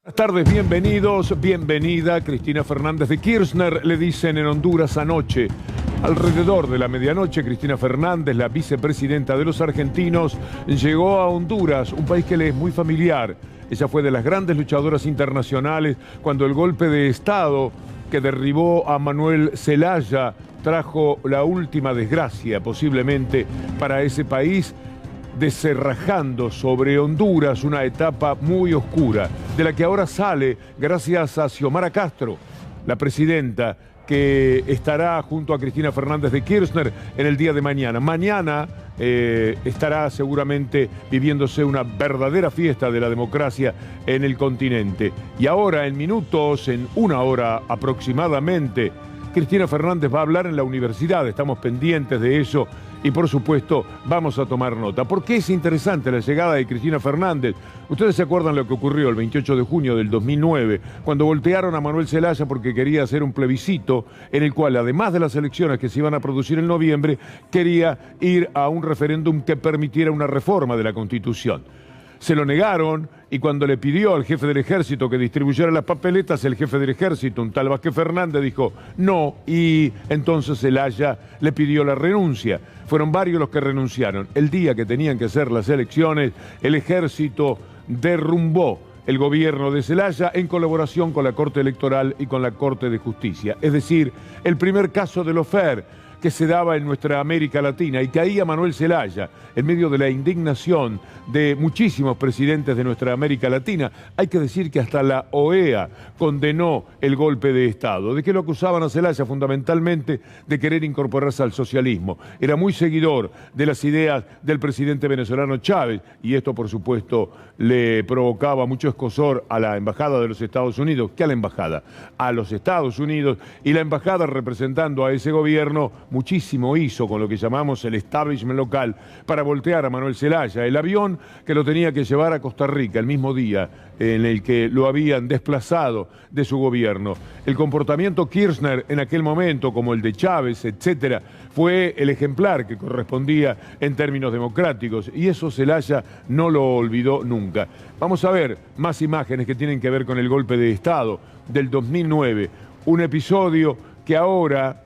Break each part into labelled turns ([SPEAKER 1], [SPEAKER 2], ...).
[SPEAKER 1] Buenas tardes, bienvenidos, bienvenida. Cristina Fernández de Kirchner, le dicen en Honduras anoche. Alrededor de la medianoche, Cristina Fernández, la vicepresidenta de los argentinos, llegó a Honduras, un país que le es muy familiar. Ella fue de las grandes luchadoras internacionales cuando el golpe de Estado que derribó a Manuel Zelaya trajo la última desgracia posiblemente para ese país, desenrajando sobre Honduras una etapa muy oscura, de la que ahora sale gracias a Xiomara Castro, la presidenta, que estará junto a Cristina Fernández de Kirchner en el día de mañana. Mañana estará seguramente viviéndose una verdadera fiesta de la democracia en el continente. Y ahora, en minutos, en una hora aproximadamente, Cristina Fernández va a hablar en la universidad. Estamos pendientes de eso y, por supuesto, vamos a tomar nota. ¿Por qué es interesante la llegada de Cristina Fernández? Ustedes se acuerdan lo que ocurrió el 28 de junio del 2009, cuando voltearon a Manuel Zelaya porque quería hacer un plebiscito en el cual, además de las elecciones que se iban a producir en noviembre, quería ir a un referéndum que permitiera una reforma de la Constitución. Se lo negaron y cuando le pidió al jefe del ejército que distribuyera las papeletas, el jefe del ejército, un tal Vázquez Fernández, dijo no, y entonces Zelaya le pidió la renuncia. Fueron varios los que renunciaron. El día que tenían que hacer las elecciones, el ejército derrumbó el gobierno de Zelaya en colaboración con la Corte Electoral y con la Corte de Justicia. Es decir, el primer caso de lawfare que se daba en nuestra América Latina, y caía Manuel Zelaya en medio de la indignación de muchísimos presidentes de nuestra América Latina. Hay que decir que hasta la OEA condenó el golpe de Estado. ¿De qué lo acusaban a Zelaya? Fundamentalmente de querer incorporarse al socialismo. Era muy seguidor de las ideas del presidente venezolano Chávez, y esto, por supuesto, le provocaba mucho escozor a la Embajada de los Estados Unidos. ¿Qué a la Embajada? A los Estados Unidos, y la Embajada, representando a ese gobierno, muchísimo hizo con lo que llamamos el establishment local para voltear a Manuel Zelaya. El avión que lo tenía que llevar a Costa Rica el mismo día en el que lo habían desplazado de su gobierno. El comportamiento Kirchner en aquel momento, como el de Chávez, etcétera, fue el ejemplar que correspondía en términos democráticos, y eso Zelaya no lo olvidó nunca. Vamos a ver más imágenes que tienen que ver con el golpe de Estado del 2009, un episodio que ahora,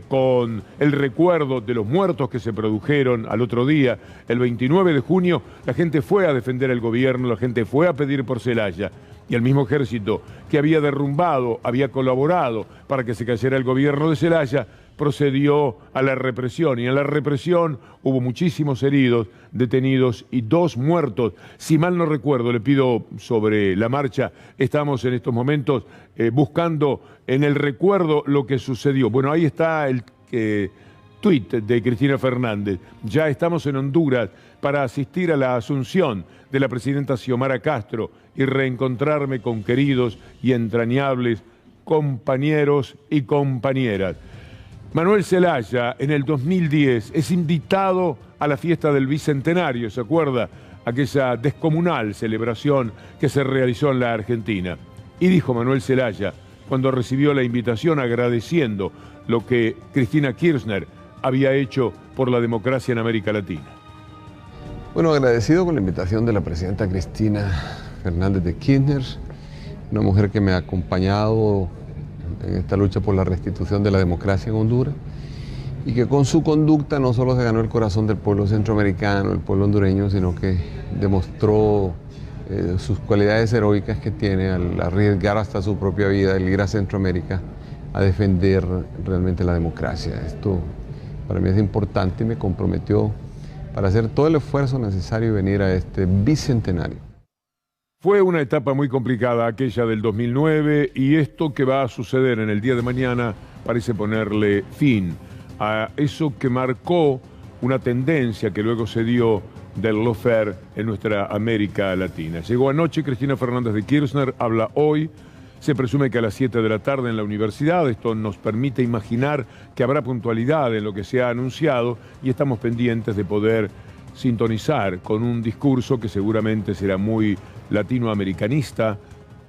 [SPEAKER 1] con el recuerdo de los muertos que se produjeron al otro día, el 29 de junio, la gente fue a defender el gobierno, la gente fue a pedir por Zelaya, y el mismo ejército que había derrumbado, había colaborado para que se cayera el gobierno de Zelaya, procedió a la represión, y en la represión hubo muchísimos heridos, detenidos y 2 muertos. Si mal no recuerdo, le pido sobre la marcha, estamos en estos momentos buscando en el recuerdo lo que sucedió. Bueno, ahí está el tuit de Cristina Fernández. Ya estamos en Honduras para asistir a la asunción de la presidenta Xiomara Castro y reencontrarme con queridos y entrañables compañeros y compañeras. Manuel Zelaya, en el 2010, es invitado a la fiesta del Bicentenario, ¿se acuerda? Aquella descomunal celebración que se realizó en la Argentina. Y dijo Manuel Zelaya, cuando recibió la invitación, agradeciendo lo que Cristina Kirchner había hecho por la democracia en América Latina.
[SPEAKER 2] Bueno, agradecido con la invitación de la presidenta Cristina Fernández de Kirchner, una mujer que me ha acompañado en esta lucha por la restitución de la democracia en Honduras, y que con su conducta no solo se ganó el corazón del pueblo centroamericano, el pueblo hondureño, sino que demostró sus cualidades heroicas que tiene al arriesgar hasta su propia vida, el ir a Centroamérica a defender realmente la democracia. Esto para mí es importante y me comprometió para hacer todo el esfuerzo necesario y venir a este bicentenario.
[SPEAKER 1] Fue una etapa muy complicada aquella del 2009, y esto que va a suceder en el día de mañana parece ponerle fin a eso que marcó una tendencia que luego se dio del lawfare en nuestra América Latina. Llegó anoche Cristina Fernández de Kirchner, habla hoy, se presume que a las 7 de la tarde en la universidad. Esto nos permite imaginar que habrá puntualidad en lo que se ha anunciado, y estamos pendientes de poder sintonizar con un discurso que seguramente será muy latinoamericanista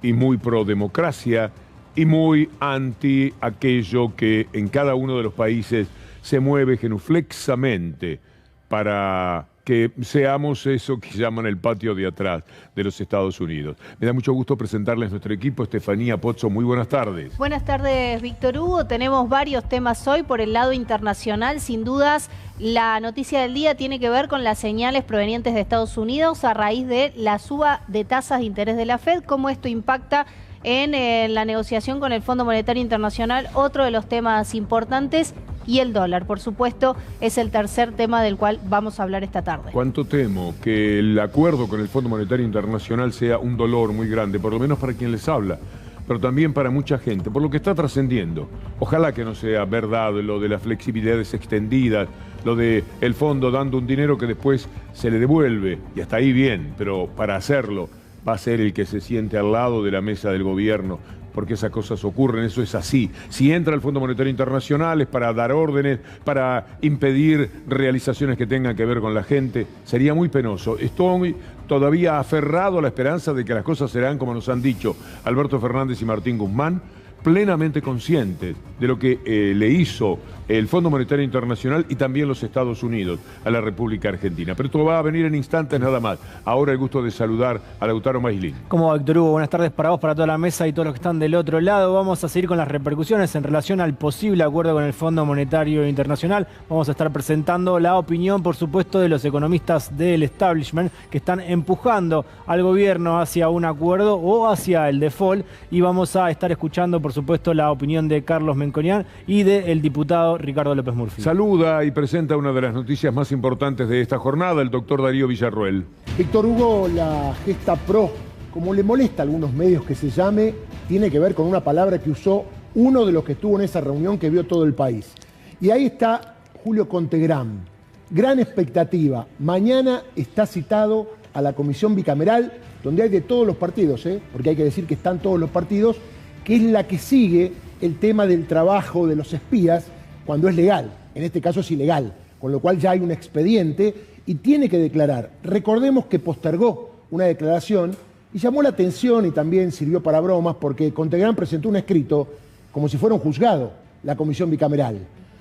[SPEAKER 1] y muy pro democracia y muy anti aquello que en cada uno de los países se mueve genuflexamente para que seamos eso que llaman el patio de atrás de los Estados Unidos. Me da mucho gusto presentarles nuestro equipo. Estefanía Pozzo, muy buenas tardes.
[SPEAKER 3] Buenas tardes, Víctor Hugo. Tenemos varios temas hoy por el lado internacional. Sin dudas, la noticia del día tiene que ver con las señales provenientes de Estados Unidos a raíz de la suba de tasas de interés de la Fed, cómo esto impacta en la negociación con el Fondo Monetario Internacional, otro de los temas importantes, y el dólar, por supuesto, es el tercer tema del cual vamos a hablar esta tarde.
[SPEAKER 1] Cuánto temo que el acuerdo con el Fondo Monetario Internacional sea un dolor muy grande, por lo menos para quien les habla, pero también para mucha gente, por lo que está trascendiendo. Ojalá que no sea verdad lo de las flexibilidades extendidas, lo de el fondo dando un dinero que después se le devuelve, y hasta ahí bien, pero para hacerlo va a ser el que se siente al lado de la mesa del gobierno, porque esas cosas ocurren, eso es así. Si entra el Fondo Monetario Internacional es para dar órdenes, para impedir realizaciones que tengan que ver con la gente, sería muy penoso. Estoy todavía aferrado a la esperanza de que las cosas serán como nos han dicho Alberto Fernández y Martín Guzmán, plenamente conscientes de lo que le hizo el Fondo Monetario Internacional y también los Estados Unidos a la República Argentina. Pero esto va a venir en instantes nada más. Ahora el gusto de saludar a Lautaro Maislin.
[SPEAKER 4] ¿Cómo va, Víctor Hugo? Buenas tardes para vos, para toda la mesa y todos los que están del otro lado. Vamos a seguir con las repercusiones en relación al posible acuerdo con el Fondo Monetario Internacional. Vamos a estar presentando la opinión, por supuesto, de los economistas del establishment que están empujando al gobierno hacia un acuerdo o hacia el default. Y vamos a estar escuchando, por supuesto, la opinión de Carlos Menconian y del diputado Ricardo López Murphy.
[SPEAKER 1] Saluda y presenta una de las noticias más importantes de esta jornada, el doctor Darío Villarroel.
[SPEAKER 5] Víctor Hugo, la gesta pro, como le molesta a algunos medios que se llame, tiene que ver con una palabra que usó uno de los que estuvo en esa reunión que vio todo el país. Y ahí está Julio Contegrán. Gran expectativa. Mañana está citado a la comisión bicameral, donde hay de todos los partidos, porque hay que decir que están todos los partidos, que es la que sigue el tema del trabajo de los espías cuando es legal. En este caso es ilegal, con lo cual ya hay un expediente y tiene que declarar. Recordemos que postergó una declaración y llamó la atención y también sirvió para bromas porque Contegrán presentó un escrito como si fuera un juzgado, la comisión bicameral.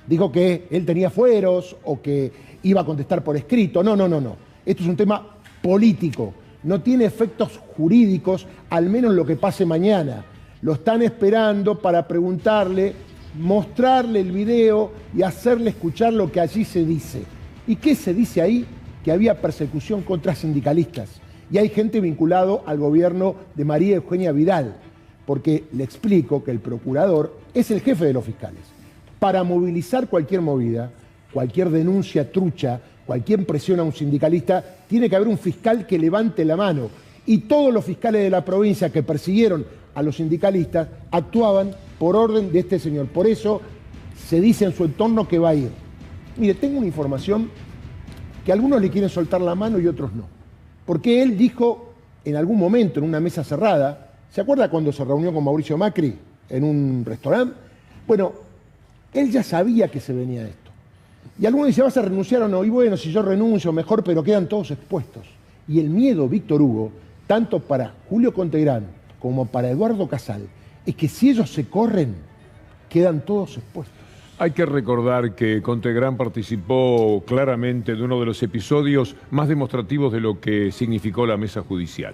[SPEAKER 5] Dijo que él tenía fueros o que iba a contestar por escrito. No. Esto es un tema político. No tiene efectos jurídicos, al menos lo que pase mañana. Lo están esperando para preguntarle, mostrarle el video y hacerle escuchar lo que allí se dice. ¿Y qué se dice ahí? Que había persecución contra sindicalistas. Y hay gente vinculado al gobierno de María Eugenia Vidal, porque le explico que el procurador es el jefe de los fiscales. Para movilizar cualquier movida, cualquier denuncia trucha, cualquier presión a un sindicalista, tiene que haber un fiscal que levante la mano. Y todos los fiscales de la provincia que persiguieron a los sindicalistas actuaban por orden de este señor. Por eso se dice en su entorno que va a ir. Mire, tengo una información que algunos le quieren soltar la mano y otros no. Porque él dijo en algún momento en una mesa cerrada, ¿se acuerda cuando se reunió con Mauricio Macri en un restaurante? Bueno, él ya sabía que se venía esto. Y algunos dicen, ¿vas a renunciar o no? Y bueno, si yo renuncio, mejor, pero quedan todos expuestos. Y el miedo, Víctor Hugo, tanto para Julio Contegrán como para Eduardo Casal, es que si ellos se corren, quedan todos expuestos.
[SPEAKER 1] Hay que recordar que Contegrán participó claramente de uno de los episodios más demostrativos de lo que significó la mesa judicial.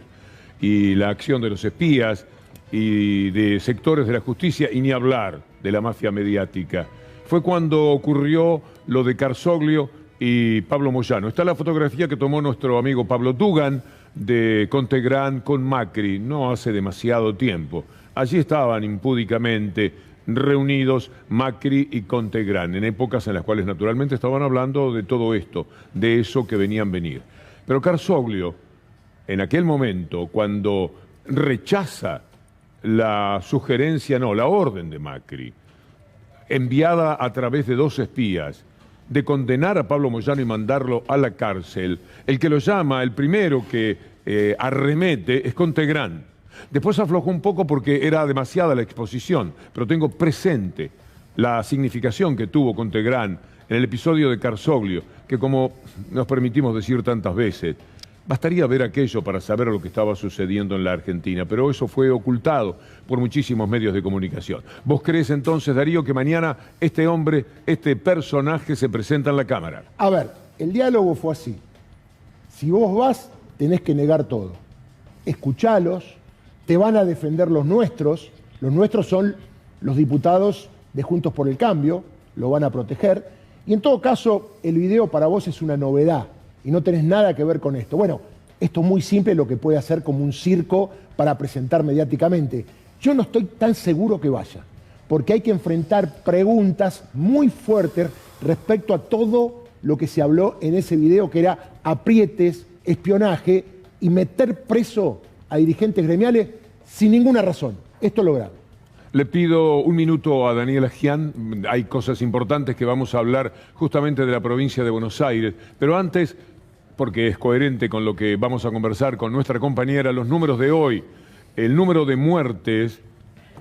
[SPEAKER 1] Y la acción de los espías y de sectores de la justicia, y ni hablar de la mafia mediática. Fue cuando ocurrió lo de Carzoglio y Pablo Moyano. Está la fotografía que tomó nuestro amigo Pablo Dugan de Contegrán con Macri, no hace demasiado tiempo. Allí estaban impúdicamente reunidos Macri y Contegrán, en épocas en las cuales naturalmente estaban hablando de todo esto, de eso que venían venir. Pero Carzoglio, en aquel momento, cuando rechaza la sugerencia, no, la orden de Macri, enviada a través de dos espías, de condenar a Pablo Moyano y mandarlo a la cárcel, el que lo llama, el primero que arremete es Contegrán. Después aflojó un poco porque era demasiada la exposición, pero tengo presente la significación que tuvo Contegrán en el episodio de Carzoglio, que como nos permitimos decir tantas veces, bastaría ver aquello para saber lo que estaba sucediendo en la Argentina, pero eso fue ocultado por muchísimos medios de comunicación. ¿Vos crees entonces, Darío, que mañana este hombre, este personaje se presenta en la Cámara?
[SPEAKER 5] A ver, el diálogo fue así. Si vos vas, tenés que negar todo. Escuchalos, te van a defender los nuestros son los diputados de Juntos por el Cambio, lo van a proteger, y en todo caso el video para vos es una novedad y no tenés nada que ver con esto. Bueno, esto es muy simple lo que puede hacer como un circo para presentar mediáticamente. Yo no estoy tan seguro que vaya, porque hay que enfrentar preguntas muy fuertes respecto a todo lo que se habló en ese video, que era aprietes, espionaje y meter preso a dirigentes gremiales sin ninguna razón. Esto es lo grave.
[SPEAKER 1] Le pido un minuto a Daniela Gian. Hay cosas importantes que vamos a hablar justamente de la provincia de Buenos Aires. Pero antes, porque es coherente con lo que vamos a conversar con nuestra compañera, los números de hoy. El número de muertes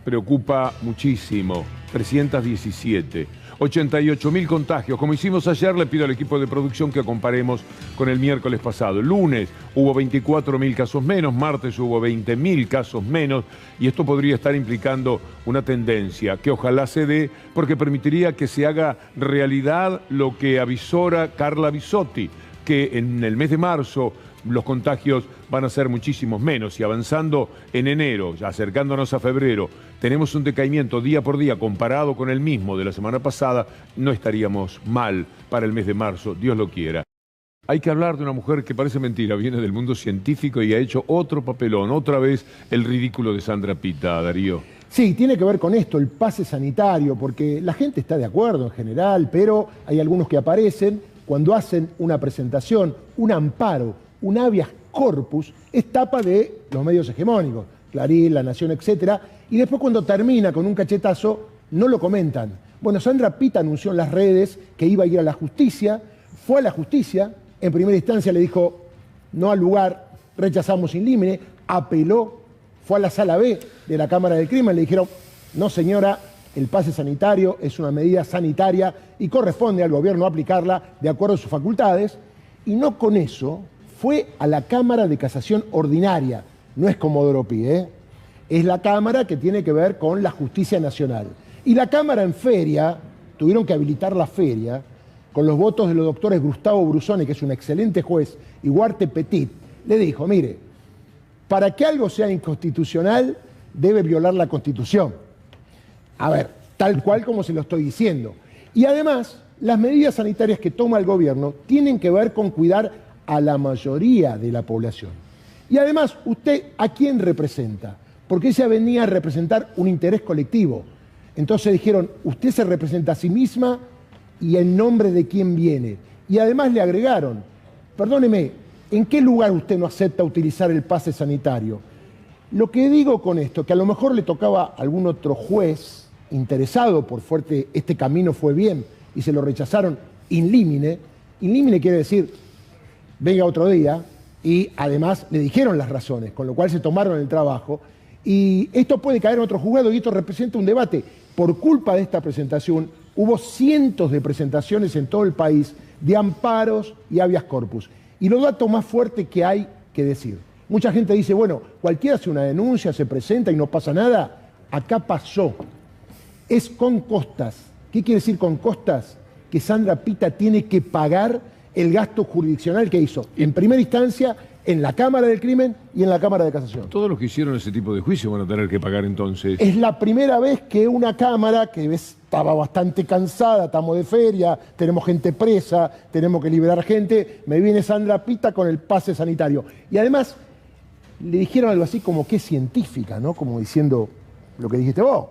[SPEAKER 1] preocupa muchísimo. 317. 88.000 contagios. Como hicimos ayer, le pido al equipo de producción que comparemos con el miércoles pasado. El lunes hubo 24.000 casos menos, martes hubo 20.000 casos menos, y esto podría estar implicando una tendencia que ojalá se dé, porque permitiría que se haga realidad lo que avisora Carla Bisotti, que en el mes de marzo los contagios van a ser muchísimos menos, y avanzando en enero, ya acercándonos a febrero, tenemos un decaimiento día por día comparado con el mismo de la semana pasada, no estaríamos mal para el mes de marzo, Dios lo quiera. Hay que hablar de una mujer que parece mentira, viene del mundo científico y ha hecho otro papelón, otra vez el ridículo de Sandra Pita, Darío.
[SPEAKER 5] Sí, tiene que ver con esto, el pase sanitario, porque la gente está de acuerdo en general, pero hay algunos que aparecen cuando hacen una presentación, un amparo, un habeas corpus, es tapa de los medios hegemónicos, Clarín, La Nación, etc. Y después cuando termina con un cachetazo, no lo comentan. Bueno, Sandra Pita anunció en las redes que iba a ir a la justicia, fue a la justicia, en primera instancia le dijo no al lugar, rechazamos in limine, apeló, fue a la sala B de la Cámara del Crimen, le dijeron, no señora, el pase sanitario es una medida sanitaria y corresponde al gobierno aplicarla de acuerdo a sus facultades, y no con eso fue a la Cámara de Casación Ordinaria, no es Comodoro Pi, es la Cámara que tiene que ver con la Justicia Nacional. Y la Cámara en feria, tuvieron que habilitar la feria, con los votos de los doctores Gustavo Brusoni, que es un excelente juez, y Huarte Petit, le dijo, mire, para que algo sea inconstitucional, debe violar la Constitución. A ver, tal cual como se lo estoy diciendo. Y además, las medidas sanitarias que toma el gobierno tienen que ver con cuidar a la mayoría de la población. Y además, ¿usted a quién representa? Porque ella venía a representar un interés colectivo. Entonces dijeron, usted se representa a sí misma y en nombre de quién viene. Y además le agregaron, perdóneme, ¿en qué lugar usted no acepta utilizar el pase sanitario? Lo que digo con esto, que a lo mejor le tocaba a algún otro juez interesado por fuerte, este camino fue bien, y se lo rechazaron in limine. In limine quiere decir, venga otro día, y además le dijeron las razones, con lo cual se tomaron el trabajo, y esto puede caer en otro juzgado, y esto representa un debate. Por culpa de esta presentación, hubo cientos de presentaciones en todo el país de amparos y habeas corpus. Y los datos más fuertes que hay que decir. Mucha gente dice, bueno, cualquiera hace una denuncia, se presenta y no pasa nada. Acá pasó. Es con costas. ¿Qué quiere decir con costas? Que Sandra Pita tiene que pagar el gasto jurisdiccional que hizo en primera instancia en la Cámara del Crimen y en la Cámara de Casación.
[SPEAKER 1] Todos los que hicieron ese tipo de juicio van a tener que pagar entonces.
[SPEAKER 5] Es la primera vez que una Cámara, que estaba bastante cansada, estamos de feria, tenemos gente presa, tenemos que liberar gente, me viene Sandra Pita con el pase sanitario. Y además le dijeron algo así como que es científica, ¿no? Como diciendo lo que dijiste vos.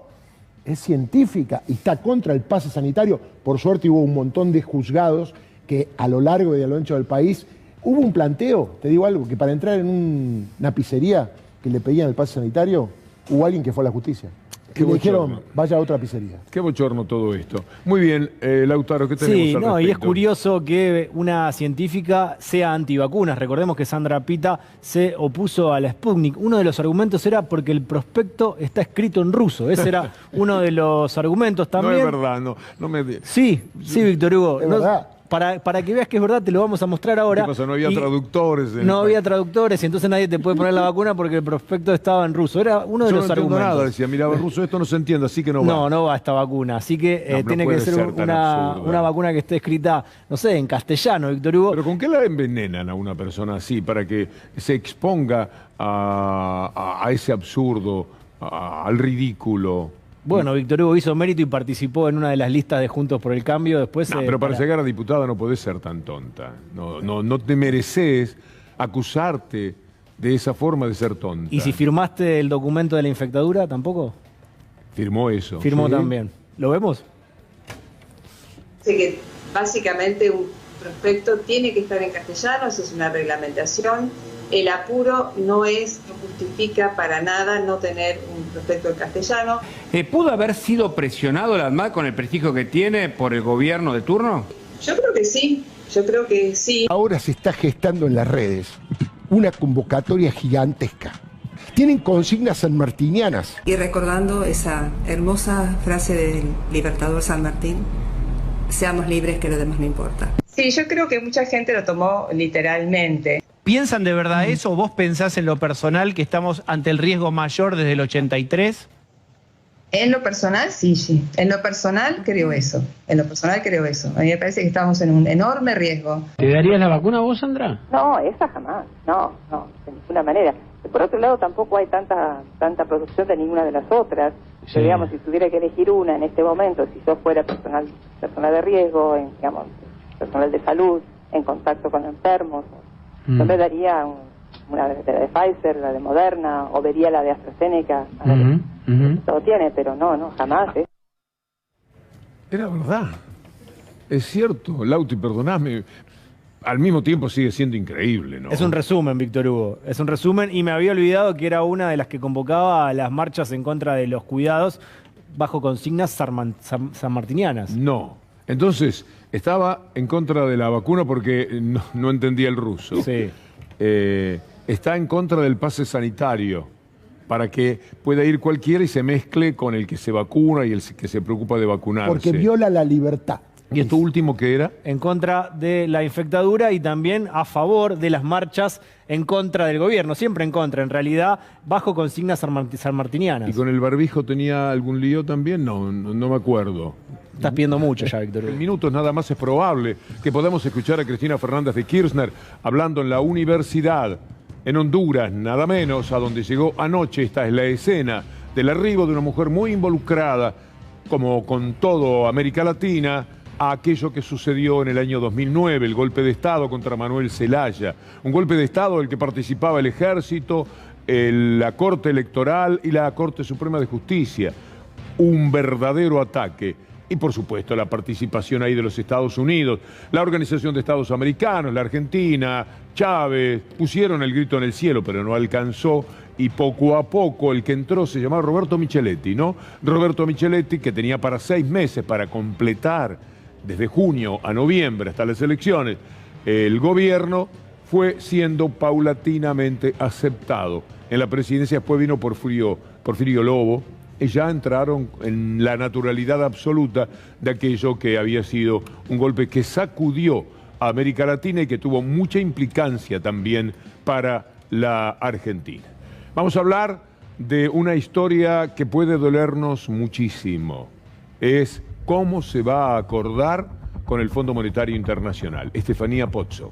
[SPEAKER 5] Es científica y está contra el pase sanitario. Por suerte hubo un montón de juzgados que a lo largo y a lo ancho del país hubo un planteo, te digo algo, que para entrar en una pizzería que le pedían el pase sanitario, hubo alguien que fue a la justicia. Y le dijeron, vaya a otra pizzería.
[SPEAKER 1] Qué bochorno todo esto. Muy bien, Lautaro, ¿qué tenemos al respecto?
[SPEAKER 4] Y es curioso que una científica sea antivacunas. Recordemos que Sandra Pita se opuso a la Sputnik. Uno de los argumentos era porque el prospecto está escrito en ruso. Ese era uno de los argumentos también.
[SPEAKER 1] No es verdad, no me...
[SPEAKER 4] Sí, Víctor Hugo.
[SPEAKER 5] Es verdad.
[SPEAKER 4] para que veas que es verdad, te lo vamos a mostrar ahora.
[SPEAKER 1] ¿Qué pasó? No había traductores.
[SPEAKER 4] No había traductores y entonces nadie te puede poner la vacuna porque el prospecto estaba en ruso. Era uno de
[SPEAKER 1] Yo
[SPEAKER 4] los
[SPEAKER 1] no entiendo
[SPEAKER 4] argumentos.
[SPEAKER 1] nada, decía, miraba en ruso, esto no se entiende, así que no va.
[SPEAKER 4] No va esta vacuna. Así que
[SPEAKER 1] No, no
[SPEAKER 4] tiene que
[SPEAKER 1] puede
[SPEAKER 4] ser
[SPEAKER 1] ser tan absurdo.
[SPEAKER 4] una vacuna que esté escrita, no sé, en castellano, Víctor Hugo.
[SPEAKER 1] Pero ¿con qué la envenenan a una persona así para que se exponga a ese absurdo, al ridículo?
[SPEAKER 4] Bueno, Víctor Hugo hizo mérito y participó en una de las listas de Juntos por el Cambio. Después,
[SPEAKER 1] No, pero para llegar a diputada no podés ser tan tonta. No te mereces acusarte de esa forma de ser tonta.
[SPEAKER 4] ¿Y si firmaste el documento de la infectadura, tampoco?
[SPEAKER 1] Firmó eso.
[SPEAKER 4] Firmó
[SPEAKER 1] ¿Sí?
[SPEAKER 4] también. ¿Lo vemos?
[SPEAKER 6] Así que básicamente un prospecto tiene que estar en castellano, esa es una reglamentación. El apuro no justifica para nada no tener un prospecto en castellano.
[SPEAKER 7] ¿Pudo haber sido presionado la ANMAT con el prestigio que tiene por el gobierno de turno?
[SPEAKER 6] Yo creo que sí.
[SPEAKER 5] Ahora se está gestando en las redes una convocatoria gigantesca. Tienen consignas sanmartinianas.
[SPEAKER 8] Y recordando esa hermosa frase del libertador San Martín, seamos libres que lo demás no importa.
[SPEAKER 6] Sí, yo creo que mucha gente lo tomó literalmente.
[SPEAKER 9] ¿Piensan de verdad eso o vos pensás en lo personal que estamos ante el riesgo mayor desde el 83?
[SPEAKER 6] En lo personal, sí. En lo personal creo eso. A mí me parece que estamos en un enorme riesgo.
[SPEAKER 9] ¿Te darías la vacuna vos, Sandra?
[SPEAKER 10] No, esa jamás. No, de ninguna manera. Por otro lado, tampoco hay tanta producción de ninguna de las otras.
[SPEAKER 9] Sí.
[SPEAKER 10] Pero, digamos, si tuviera que elegir una en este momento, si yo fuera personal de riesgo, personal de salud, en contacto con enfermos, yo me daría una de Pfizer, la de Moderna, o vería la de AstraZeneca. Todo tiene, pero no, jamás.
[SPEAKER 1] Era verdad. Es cierto, Lauti, perdoname. Al mismo tiempo sigue siendo increíble, ¿no?
[SPEAKER 4] Es un resumen, Víctor Hugo. Es un resumen y me había olvidado que era una de las que convocaba a las marchas en contra de los cuidados bajo consignas sanmartinianas.
[SPEAKER 1] No. Entonces, estaba en contra de la vacuna porque no entendía el ruso.
[SPEAKER 4] Sí.
[SPEAKER 1] Está en contra del pase sanitario para que pueda ir cualquiera y se mezcle con el que se vacuna y el que se preocupa de vacunarse.
[SPEAKER 5] Porque viola la libertad.
[SPEAKER 1] ¿Y esto último qué era?
[SPEAKER 4] En contra de la infectadura y también a favor de las marchas en contra del gobierno. Siempre en contra, en realidad, bajo consignas sanmartinianas.
[SPEAKER 1] ¿Y con el barbijo tenía algún lío también? No me acuerdo.
[SPEAKER 4] Estás pidiendo mucho ya, Víctor Hugo.
[SPEAKER 1] En minutos nada más es probable que podamos escuchar a Cristina Fernández de Kirchner hablando en la universidad, en Honduras, nada menos, a donde llegó anoche. Esta es la escena del arribo de una mujer muy involucrada, como con todo América Latina, a aquello que sucedió en el año 2009, el golpe de Estado contra Manuel Zelaya. Un golpe de Estado del que participaba el Ejército, la Corte Electoral y la Corte Suprema de Justicia. Un verdadero ataque. Y por supuesto la participación ahí de los Estados Unidos, la Organización de Estados Americanos, la Argentina, Chávez, pusieron el grito en el cielo, pero no alcanzó. Y poco a poco el que entró se llamaba Roberto Micheletti, ¿no? Roberto Micheletti, que tenía para 6 meses para completar desde junio a noviembre hasta las elecciones, el gobierno fue siendo paulatinamente aceptado. En la presidencia después vino Porfirio Lobo, y ya entraron en la naturalidad absoluta de aquello que había sido un golpe que sacudió a América Latina y que tuvo mucha implicancia también para la Argentina. Vamos a hablar de una historia que puede dolernos muchísimo. Es cómo se va a acordar con el Fondo Monetario Internacional. Estefanía Pozzo.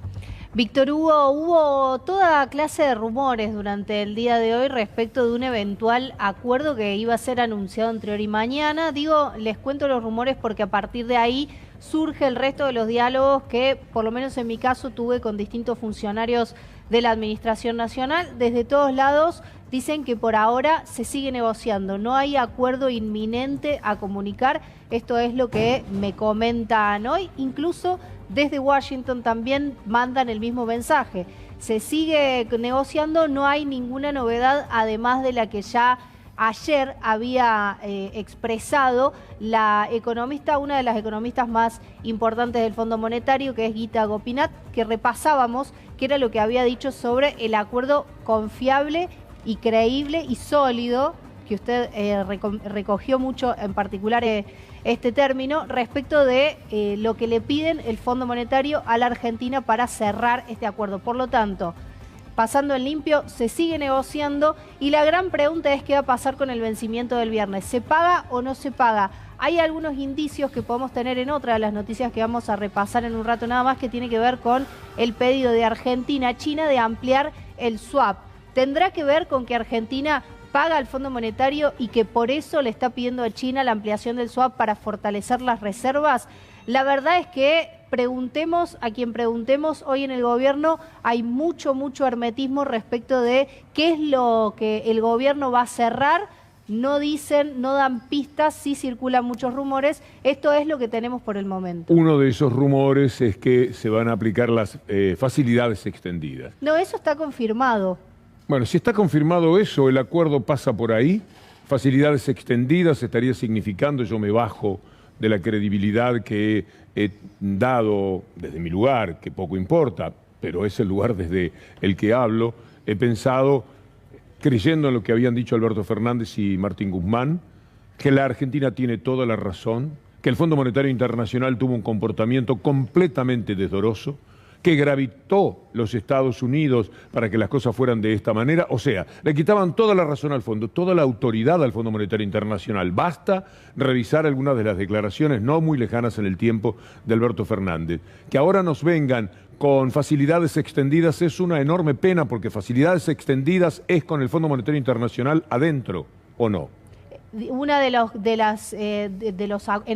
[SPEAKER 3] Víctor Hugo, hubo toda clase de rumores durante el día de hoy respecto de un eventual acuerdo que iba a ser anunciado entre hoy y mañana. Les cuento los rumores porque a partir de ahí surge el resto de los diálogos que, por lo menos en mi caso, tuve con distintos funcionarios de la Administración Nacional. Desde todos lados dicen que por ahora se sigue negociando, no hay acuerdo inminente a comunicar. Esto es lo que me comentan hoy, incluso desde Washington también mandan el mismo mensaje. Se sigue negociando, no hay ninguna novedad, además de la que ya ayer había expresado la economista, una de las economistas más importantes del Fondo Monetario, que es Gita Gopinath, que repasábamos, que era lo que había dicho sobre el acuerdo confiable y creíble y sólido que usted recogió mucho, en particular este término, respecto de lo que le piden el Fondo Monetario a la Argentina para cerrar este acuerdo. Por lo tanto, pasando en limpio, se sigue negociando y la gran pregunta es qué va a pasar con el vencimiento del viernes. ¿Se paga o no se paga? Hay algunos indicios que podemos tener en otra de las noticias que vamos a repasar en un rato nada más, que tiene que ver con el pedido de Argentina a China de ampliar el swap. ¿Tendrá que ver con que Argentina paga al Fondo Monetario y que por eso le está pidiendo a China la ampliación del swap para fortalecer las reservas? La verdad es que preguntemos a quien preguntemos hoy en el gobierno, hay mucho hermetismo respecto de qué es lo que el gobierno va a cerrar. No dicen, no dan pistas, sí circulan muchos rumores. Esto es lo que tenemos por el momento.
[SPEAKER 1] Uno de esos rumores es que se van a aplicar las facilidades extendidas.
[SPEAKER 3] No, eso está confirmado.
[SPEAKER 1] Bueno, si está confirmado eso, el acuerdo pasa por ahí. Facilidades extendidas estaría significando, yo me bajo de la credibilidad que he dado desde mi lugar, que poco importa, pero es el lugar desde el que hablo. He pensado, creyendo en lo que habían dicho Alberto Fernández y Martín Guzmán, que la Argentina tiene toda la razón, que el Fondo Monetario Internacional tuvo un comportamiento completamente desdoroso, que gravitó los Estados Unidos para que las cosas fueran de esta manera. O sea, le quitaban toda la razón al fondo, toda la autoridad al Fondo Monetario Internacional. Basta revisar algunas de las declaraciones no muy lejanas en el tiempo de Alberto Fernández. Que ahora nos vengan con facilidades extendidas es una enorme pena, porque facilidades extendidas es con el Fondo Monetario Internacional adentro, ¿o no?
[SPEAKER 3] Una en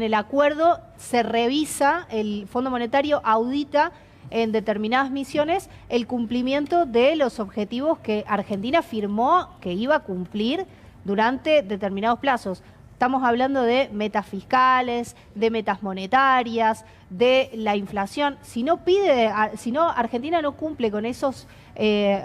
[SPEAKER 3] el acuerdo se revisa, el Fondo Monetario audita en determinadas misiones el cumplimiento de los objetivos que Argentina firmó que iba a cumplir durante determinados plazos. Estamos hablando de metas fiscales, de metas monetarias, de la inflación. Si no Argentina no cumple con esos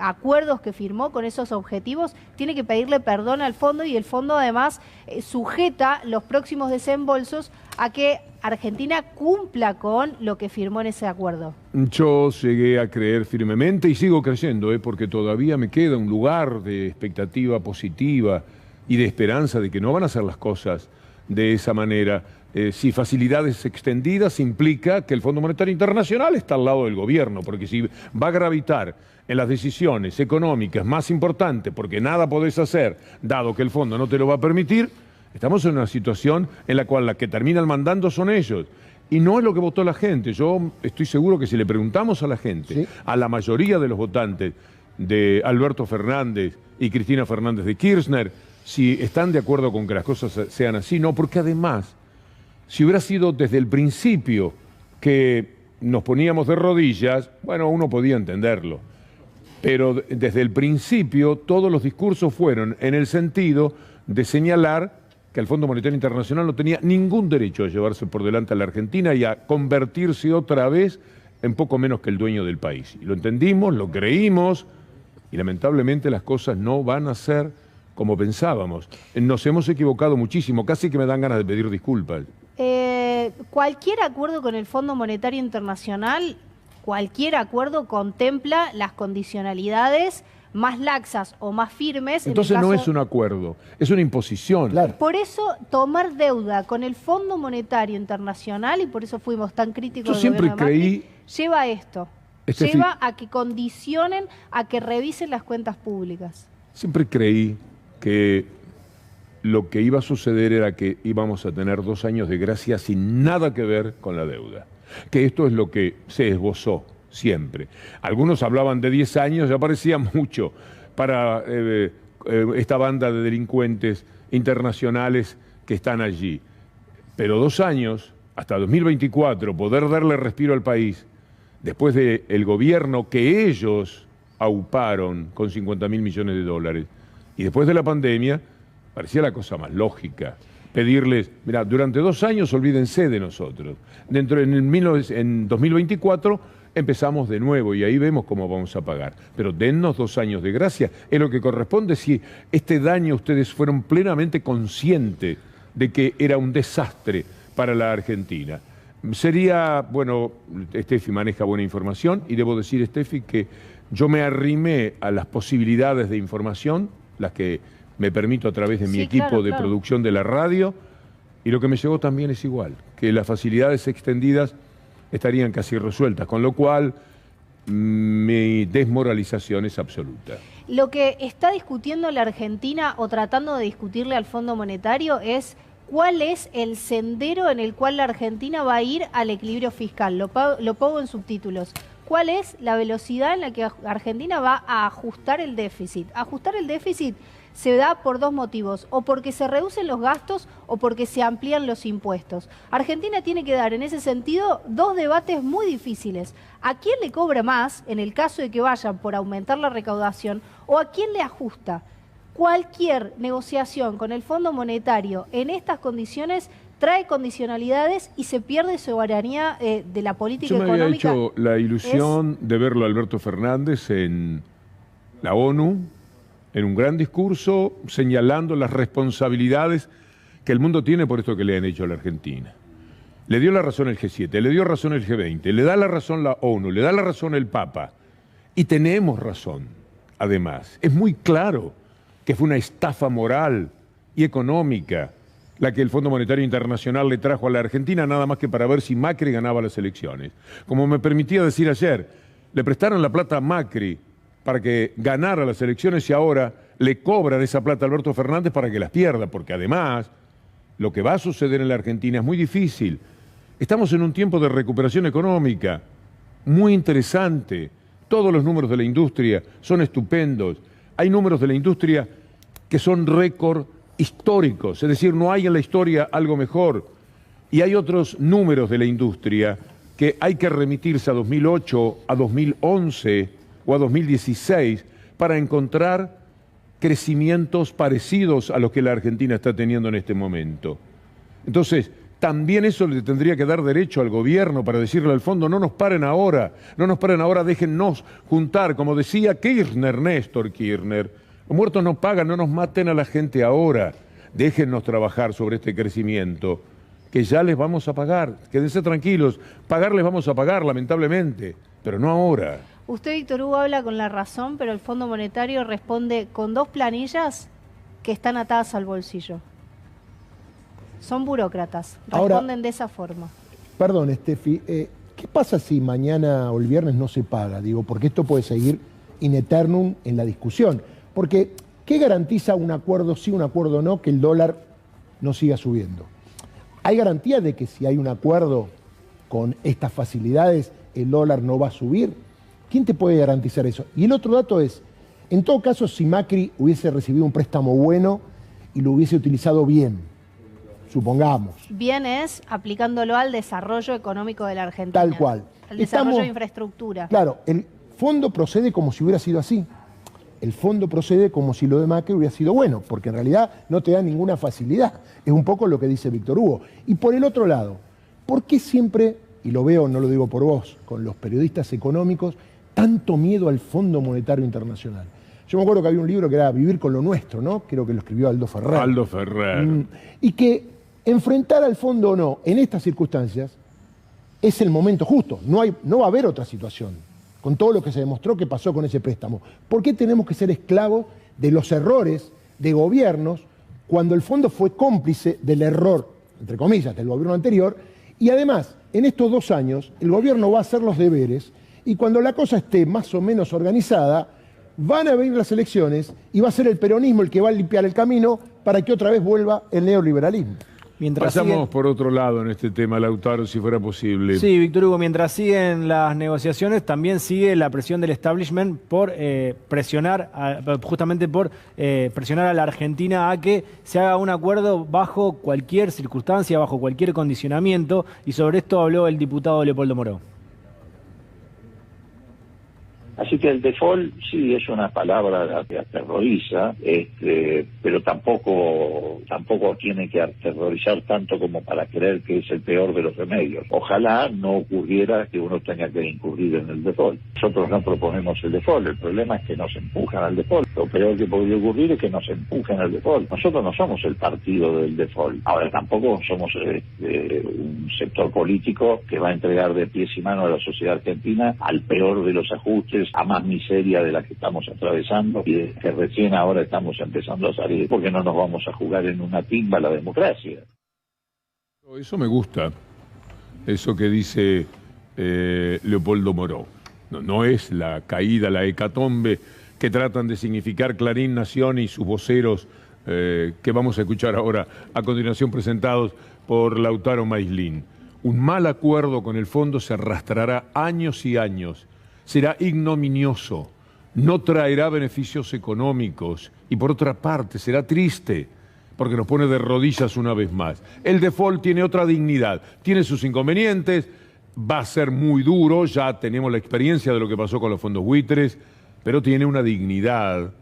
[SPEAKER 3] acuerdos que firmó, con esos objetivos, tiene que pedirle perdón al fondo, y el fondo además sujeta los próximos desembolsos a que Argentina cumpla con lo que firmó en ese acuerdo.
[SPEAKER 1] Yo llegué a creer firmemente y sigo creyendo, porque todavía me queda un lugar de expectativa positiva y de esperanza de que no van a ser las cosas de esa manera. Si facilidades extendidas implica que el Fondo Monetario Internacional está al lado del gobierno, porque si va a gravitar en las decisiones económicas más importantes, porque nada podés hacer, dado que el fondo no te lo va a permitir, estamos en una situación en la cual la que terminan mandando son ellos. Y no es lo que votó la gente. Yo estoy seguro que si le preguntamos a la gente, ¿sí?, a la mayoría de los votantes de Alberto Fernández y Cristina Fernández de Kirchner, si están de acuerdo con que las cosas sean así, no, porque además, si hubiera sido desde el principio que nos poníamos de rodillas, bueno, uno podía entenderlo. Pero desde el principio todos los discursos fueron en el sentido de señalar que el Fondo Monetario Internacional no tenía ningún derecho a llevarse por delante a la Argentina y a convertirse otra vez en poco menos que el dueño del país. Y lo entendimos, lo creímos, y lamentablemente las cosas no van a ser como pensábamos. Nos hemos equivocado muchísimo, casi que me dan ganas de pedir disculpas.
[SPEAKER 3] Cualquier acuerdo con el Fondo Monetario Internacional, cualquier acuerdo contempla las condicionalidades más laxas o más firmes.
[SPEAKER 1] Entonces no es un acuerdo, es una imposición.
[SPEAKER 3] Claro. Por eso tomar deuda con el Fondo Monetario Internacional, y por eso fuimos tan críticos
[SPEAKER 1] del gobierno de Macri,
[SPEAKER 3] lleva a esto. Lleva a que condicionen, a que revisen las cuentas públicas.
[SPEAKER 1] Siempre creí que lo que iba a suceder era que íbamos a tener 2 años de gracia sin nada que ver con la deuda. Que esto es lo que se esbozó siempre. Algunos hablaban de 10 años, ya parecía mucho para esta banda de delincuentes internacionales que están allí. Pero 2 años, hasta 2024, poder darle respiro al país, después del gobierno que ellos auparon con 50.000 millones de dólares, y después de la pandemia, parecía la cosa más lógica. Pedirles, mira, durante 2 años olvídense de nosotros. En 2024 empezamos de nuevo y ahí vemos cómo vamos a pagar. Pero dennos 2 años de gracia. Es lo que corresponde si este daño ustedes fueron plenamente conscientes de que era un desastre para la Argentina. Sería, bueno, Steffi maneja buena información y debo decir, Steffi, que yo me arrimé a las posibilidades de información, las que me permito a través de mi equipo de producción de la radio, y lo que me llegó también es igual, que las facilidades extendidas estarían casi resueltas, con lo cual mi desmoralización es absoluta.
[SPEAKER 3] Lo que está discutiendo la Argentina o tratando de discutirle al Fondo Monetario es cuál es el sendero en el cual la Argentina va a ir al equilibrio fiscal. Lo pongo en subtítulos. ¿Cuál es la velocidad en la que Argentina va a ajustar el déficit? Ajustar el déficit se da por dos motivos, o porque se reducen los gastos o porque se amplían los impuestos. Argentina tiene que dar en ese sentido dos debates muy difíciles. ¿A quién le cobra más en el caso de que vayan por aumentar la recaudación o a quién le ajusta? Cualquier negociación con el Fondo Monetario en estas condiciones trae condicionalidades y se pierde soberanía de la política económica.
[SPEAKER 1] Yo me había hecho la ilusión de verlo a Alberto Fernández en la ONU, en un gran discurso señalando las responsabilidades que el mundo tiene por esto que le han hecho a la Argentina. Le dio la razón el G7, le dio razón el G20, le da la razón la ONU, le da la razón el Papa. Y tenemos razón, además. Es muy claro que fue una estafa moral y económica la que el Fondo Monetario Internacional le trajo a la Argentina, nada más que para ver si Macri ganaba las elecciones. Como me permitía decir ayer, le prestaron la plata a Macri para que ganara las elecciones y ahora le cobran esa plata a Alberto Fernández para que las pierda, porque además lo que va a suceder en la Argentina es muy difícil. Estamos en un tiempo de recuperación económica muy interesante. Todos los números de la industria son estupendos. Hay números de la industria que son récord históricos, es decir, no hay en la historia algo mejor. Y hay otros números de la industria que hay que remitirse a 2008, a 2011 o a 2016 para encontrar crecimientos parecidos a los que la Argentina está teniendo en este momento. Entonces, también eso le tendría que dar derecho al gobierno para decirle al fondo, no nos paren ahora, déjennos juntar, como decía Kirchner, Néstor Kirchner, los muertos no pagan, no nos maten a la gente ahora, déjennos trabajar sobre este crecimiento, que ya les vamos a pagar, quédense tranquilos, pagar les vamos a pagar, lamentablemente, pero no ahora.
[SPEAKER 3] Usted, Víctor Hugo, habla con la razón, pero el Fondo Monetario responde con dos planillas que están atadas al bolsillo. Son burócratas, responden de esa forma.
[SPEAKER 5] Perdón, Estefi, ¿qué pasa si mañana o el viernes no se paga? Digo, porque esto puede seguir in eternum en la discusión. Porque, ¿qué garantiza un acuerdo sí, un acuerdo no, que el dólar no siga subiendo? ¿Hay garantía de que si hay un acuerdo con estas facilidades, el dólar no va a subir? ¿Quién te puede garantizar eso? Y el otro dato es, en todo caso, si Macri hubiese recibido un préstamo bueno y lo hubiese utilizado bien, supongamos.
[SPEAKER 3] Bien es aplicándolo al desarrollo económico de la Argentina.
[SPEAKER 5] Tal cual.
[SPEAKER 3] Al desarrollo de infraestructura.
[SPEAKER 5] Claro, el fondo procede como si hubiera sido así. El fondo procede como si lo de Macri hubiera sido bueno, porque en realidad no te da ninguna facilidad. Es un poco lo que dice Víctor Hugo. Y por el otro lado, ¿por qué siempre, y lo veo, no lo digo por vos, con los periodistas económicos, tanto miedo al Fondo Monetario Internacional? Yo me acuerdo que había un libro que era Vivir con lo Nuestro, ¿no? Creo que lo escribió Aldo Ferrer.
[SPEAKER 1] Aldo Ferrer.
[SPEAKER 5] Y que enfrentar al fondo o no en estas circunstancias es el momento justo. No va a haber otra situación, con todo lo que se demostró que pasó con ese préstamo. ¿Por qué tenemos que ser esclavos de los errores de gobiernos cuando el fondo fue cómplice del error, entre comillas, del gobierno anterior? Y además, en estos 2 años, el gobierno va a hacer los deberes y cuando la cosa esté más o menos organizada, van a venir las elecciones y va a ser el peronismo el que va a limpiar el camino para que otra vez vuelva el neoliberalismo.
[SPEAKER 1] Pasamos por otro lado en este tema, Lautaro, si fuera posible.
[SPEAKER 4] Sí, Víctor Hugo, mientras siguen las negociaciones, también sigue la presión del establishment por presionar a la Argentina a que se haga un acuerdo bajo cualquier circunstancia, bajo cualquier condicionamiento, y sobre esto habló el diputado Leopoldo Moró.
[SPEAKER 11] Así que el default sí es una palabra que aterroriza, pero tampoco tiene que aterrorizar tanto como para creer que es el peor de los remedios. Ojalá no ocurriera que uno tenga que incurrir en el default. Nosotros no proponemos el default, el problema es que nos empujan al default. Lo peor que podría ocurrir es que nos empujen al default. Nosotros no somos el partido del default. Ahora tampoco somos un sector político que va a entregar de pies y manos a la sociedad argentina al peor de los ajustes es a más miseria de la que estamos atravesando y de que recién ahora estamos empezando a salir, porque no nos vamos a jugar en una timba la democracia.
[SPEAKER 1] Eso me gusta, eso que dice Leopoldo Moró. No es la caída, la hecatombe que tratan de significar Clarín, Nación y sus voceros que vamos a escuchar ahora a continuación presentados por Lautaro Maislin. Un mal acuerdo con el fondo se arrastrará años y años, será ignominioso, no traerá beneficios económicos y por otra parte será triste porque nos pone de rodillas una vez más. El default tiene otra dignidad, tiene sus inconvenientes, va a ser muy duro, ya tenemos la experiencia de lo que pasó con los fondos buitres, pero tiene una dignidad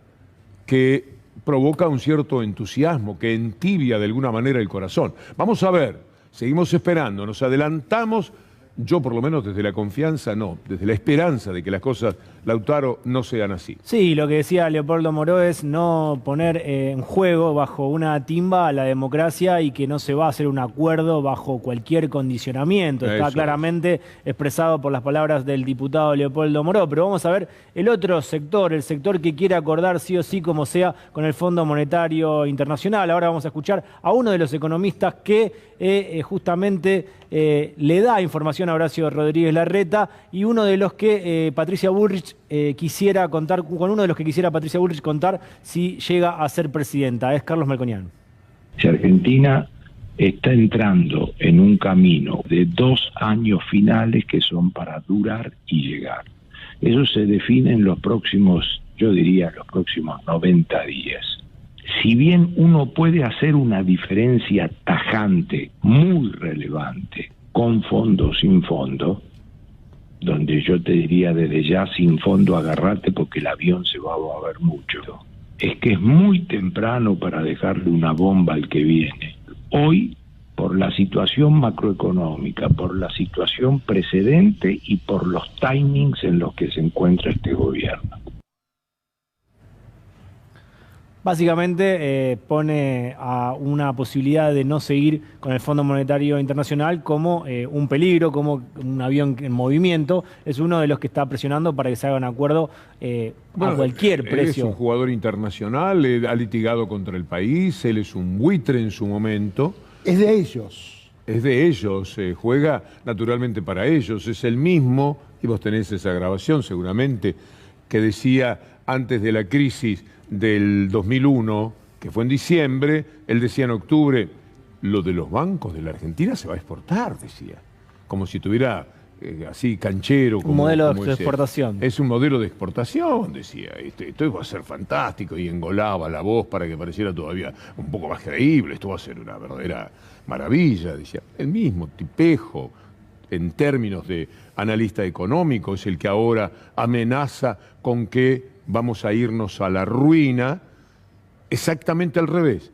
[SPEAKER 1] que provoca un cierto entusiasmo, que entibia de alguna manera el corazón. Vamos a ver, seguimos esperando, nos adelantamos, yo por lo menos desde la confianza no, desde la esperanza de que las cosas, Lautaro, no sean así.
[SPEAKER 4] Sí, lo que decía Leopoldo Moró es no poner en juego bajo una timba a la democracia y que no se va a hacer un acuerdo bajo cualquier condicionamiento. Está claramente expresado por las palabras del diputado Leopoldo Moró. Pero vamos a ver el otro sector, el sector que quiere acordar sí o sí como sea con el Fondo Monetario Internacional. Ahora vamos a escuchar a uno de los economistas que justamente le da información a Horacio Rodríguez Larreta y uno de los que Patricia Bullrich quisiera contar, con uno de los que quisiera Patricia Bullrich contar si llega a ser presidenta. Es Carlos Melconian.
[SPEAKER 12] Si Argentina está entrando en un camino de 2 años finales que son para durar y llegar. Eso se define en los próximos, yo diría, los próximos 90 días. Si bien uno puede hacer una diferencia tajante, muy relevante, con fondo, sin fondo, donde yo te diría desde ya sin fondo agarrate porque el avión se va a mover mucho, es que es muy temprano para dejarle una bomba al que viene. Hoy, por la situación macroeconómica, por la situación precedente y por los timings en los que se encuentra este gobierno.
[SPEAKER 4] Básicamente pone a una posibilidad de no seguir con el Fondo Monetario Internacional como un peligro, como un avión en movimiento. Es uno de los que está presionando para que se haga un acuerdo a cualquier precio.
[SPEAKER 1] Él es un jugador internacional, él ha litigado contra el país, él es un buitre en su momento.
[SPEAKER 5] Es de ellos.
[SPEAKER 1] Es de ellos, juega naturalmente para ellos. Es el mismo, y vos tenés esa grabación seguramente, que decía antes de la crisis del 2001, que fue en diciembre, él decía en octubre, lo de los bancos de la Argentina se va a exportar, decía. Como si tuviera así canchero.
[SPEAKER 4] Un modelo de exportación.
[SPEAKER 1] Es un modelo de exportación, decía. Esto va a ser fantástico y engolaba la voz para que pareciera todavía un poco más creíble. Esto va a ser una verdadera maravilla, decía. El mismo tipejo, en términos de analista económico, es el que ahora amenaza con que vamos a irnos a la ruina, exactamente al revés.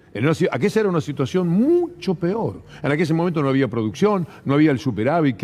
[SPEAKER 1] Aquella era una situación mucho peor. En aquel momento no había producción, no había el superávit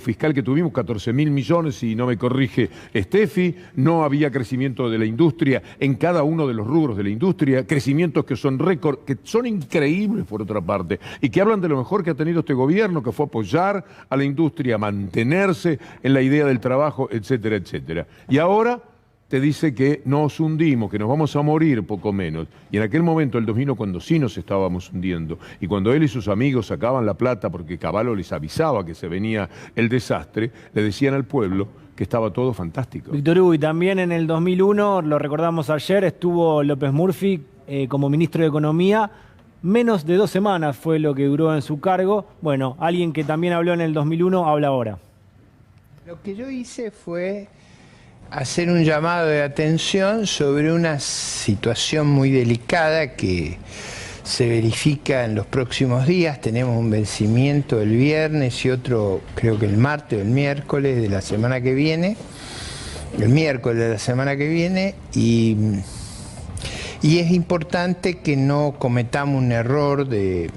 [SPEAKER 1] fiscal que tuvimos, 14.000 millones, si no me corrige Steffi, no había crecimiento de la industria en cada uno de los rubros de la industria, crecimientos que son récord, que son increíbles por otra parte, y que hablan de lo mejor que ha tenido este gobierno, que fue apoyar a la industria, mantenerse en la idea del trabajo, etcétera, etcétera. Y ahora te dice que nos hundimos, que nos vamos a morir poco menos. Y en aquel momento, el 2001, cuando sí nos estábamos hundiendo, y cuando él y sus amigos sacaban la plata porque Cavallo les avisaba que se venía el desastre, le decían al pueblo que estaba todo fantástico.
[SPEAKER 4] Víctor Hugo, y también en el 2001, lo recordamos ayer, estuvo López Murphy como ministro de Economía. Menos de 2 semanas fue lo que duró en su cargo. Bueno, alguien que también habló en el 2001, habla ahora.
[SPEAKER 13] Lo que yo hice fue hacer un llamado de atención sobre una situación muy delicada que se verifica en los próximos días. Tenemos un vencimiento el viernes y otro creo que el martes o el miércoles de la semana que viene, el miércoles de la semana que viene, y es importante que no cometamos un error de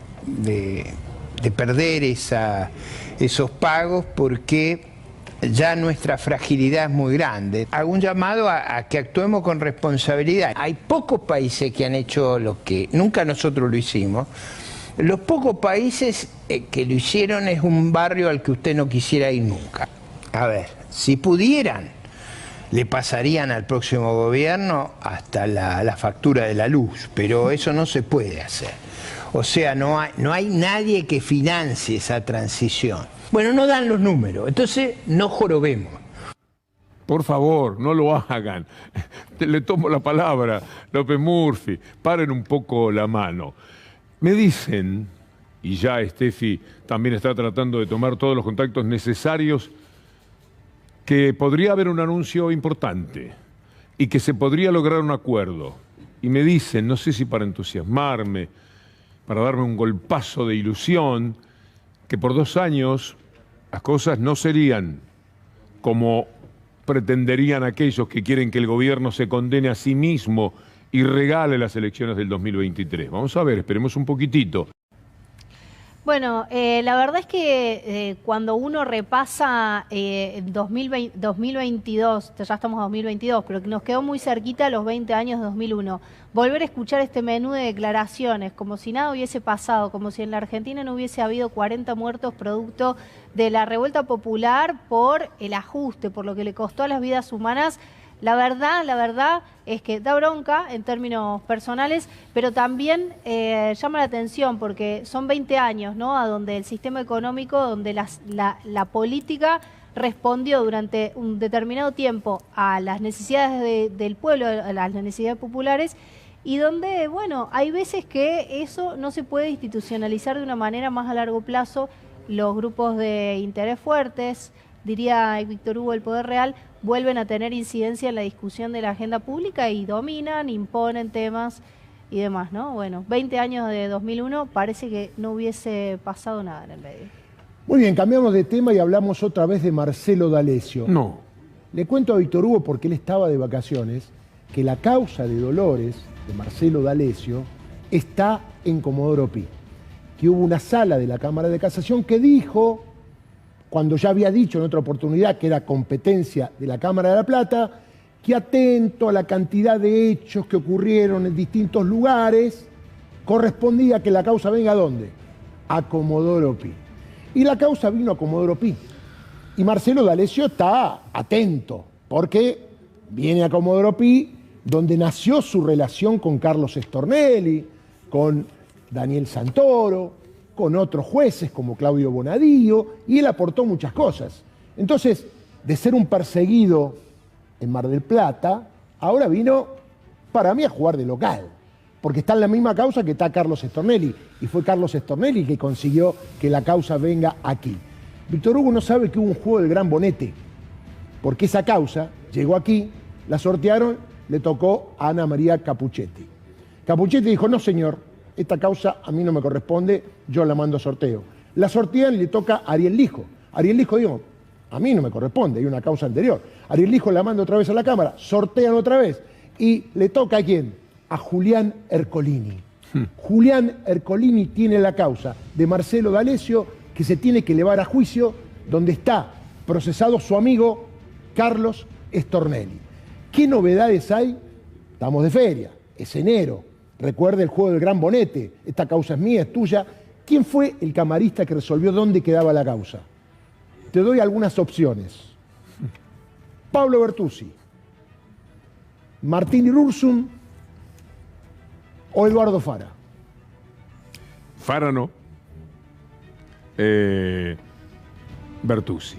[SPEAKER 13] perder esos pagos, porque ya nuestra fragilidad es muy grande. Hago un llamado a que actuemos con responsabilidad. Hay pocos países que han hecho lo que nunca nosotros lo hicimos. Los pocos países que lo hicieron es un barrio al que usted no quisiera ir nunca. A ver, si pudieran le pasarían al próximo gobierno hasta la factura de la luz, pero eso no se puede hacer. O sea, no hay nadie que financie esa transición. Bueno, no dan los números, entonces no jorobemos.
[SPEAKER 1] Por favor, no lo hagan. Le tomo la palabra, López Murphy. Paren un poco la mano. Me dicen, y ya Steffi también está tratando de tomar todos los contactos necesarios, que podría haber un anuncio importante y que se podría lograr un acuerdo. Y me dicen, no sé si para entusiasmarme, para darme un golpazo de ilusión, que por 2 años las cosas no serían como pretenderían aquellos que quieren que el gobierno se condene a sí mismo y regale las elecciones del 2023. Vamos a ver, esperemos un poquitito.
[SPEAKER 3] Bueno, la verdad es que cuando uno repasa 2022, ya estamos en 2022, pero que nos quedó muy cerquita los 20 años de 2001, volver a escuchar este menú de declaraciones, como si nada hubiese pasado, como si en la Argentina no hubiese habido 40 muertos producto de la revuelta popular por el ajuste, por lo que le costó a las vidas humanas. La verdad es que da bronca en términos personales, pero también llama la atención porque son 20 años, ¿no?, a donde el sistema económico, donde la política respondió durante un determinado tiempo a las necesidades del pueblo, a las necesidades populares, y donde, bueno, hay veces que eso no se puede institucionalizar de una manera más a largo plazo. Los grupos de interés fuertes, diría Víctor Hugo, el poder real, vuelven a tener incidencia en la discusión de la agenda pública y dominan, imponen temas y demás, ¿no? Bueno, 20 años de 2001, parece que no hubiese pasado nada en el medio.
[SPEAKER 5] Muy bien, cambiamos de tema y hablamos otra vez de Marcelo D'Alessio.
[SPEAKER 1] No.
[SPEAKER 5] Le cuento a Víctor Hugo, porque él estaba de vacaciones, que la causa de Dolores de Marcelo D'Alessio está en Comodoro Pi. Que hubo una sala de la Cámara de Casación que dijo, cuando ya había dicho en otra oportunidad que era competencia de la Cámara de La Plata, que atento a la cantidad de hechos que ocurrieron en distintos lugares, correspondía que la causa venga ¿a dónde? A Comodoro Pi. Y la causa vino a Comodoro Pi. Y Marcelo D'Alessio está atento, porque viene a Comodoro Pi, donde nació su relación con Carlos Stornelli, con Daniel Santoro, con otros jueces como Claudio Bonadío, y él aportó muchas cosas. Entonces, de ser un perseguido en Mar del Plata, ahora vino, para mí, a jugar de local, porque está en la misma causa que está Carlos Stornelli, y fue Carlos Stornelli que consiguió que la causa venga aquí. Víctor Hugo no sabe que hubo un juego del gran bonete, porque esa causa llegó aquí, la sortearon, le tocó a Ana María Capuchetti. Capuchetti dijo, no señor, esta causa a mí no me corresponde, yo la mando a sorteo. La sortean y le toca a Ariel Lijo. Ariel Lijo dijo, a mí no me corresponde, hay una causa anterior. Ariel Lijo la manda otra vez a la Cámara, sortean otra vez. Y le toca ¿a quién? A Julián Ercolini. Julián Ercolini tiene la causa de Marcelo D'Alessio, que se tiene que elevar a juicio, donde está procesado su amigo Carlos Stornelli. ¿Qué novedades hay? Estamos de feria, es enero. Recuerde el juego del gran bonete, esta causa es mía, es tuya. ¿Quién fue el camarista que resolvió dónde quedaba la causa? Te doy algunas opciones. Pablo Bertuzzi, Martín Irursun o Eduardo Fara.
[SPEAKER 1] Fara no. Bertuzzi.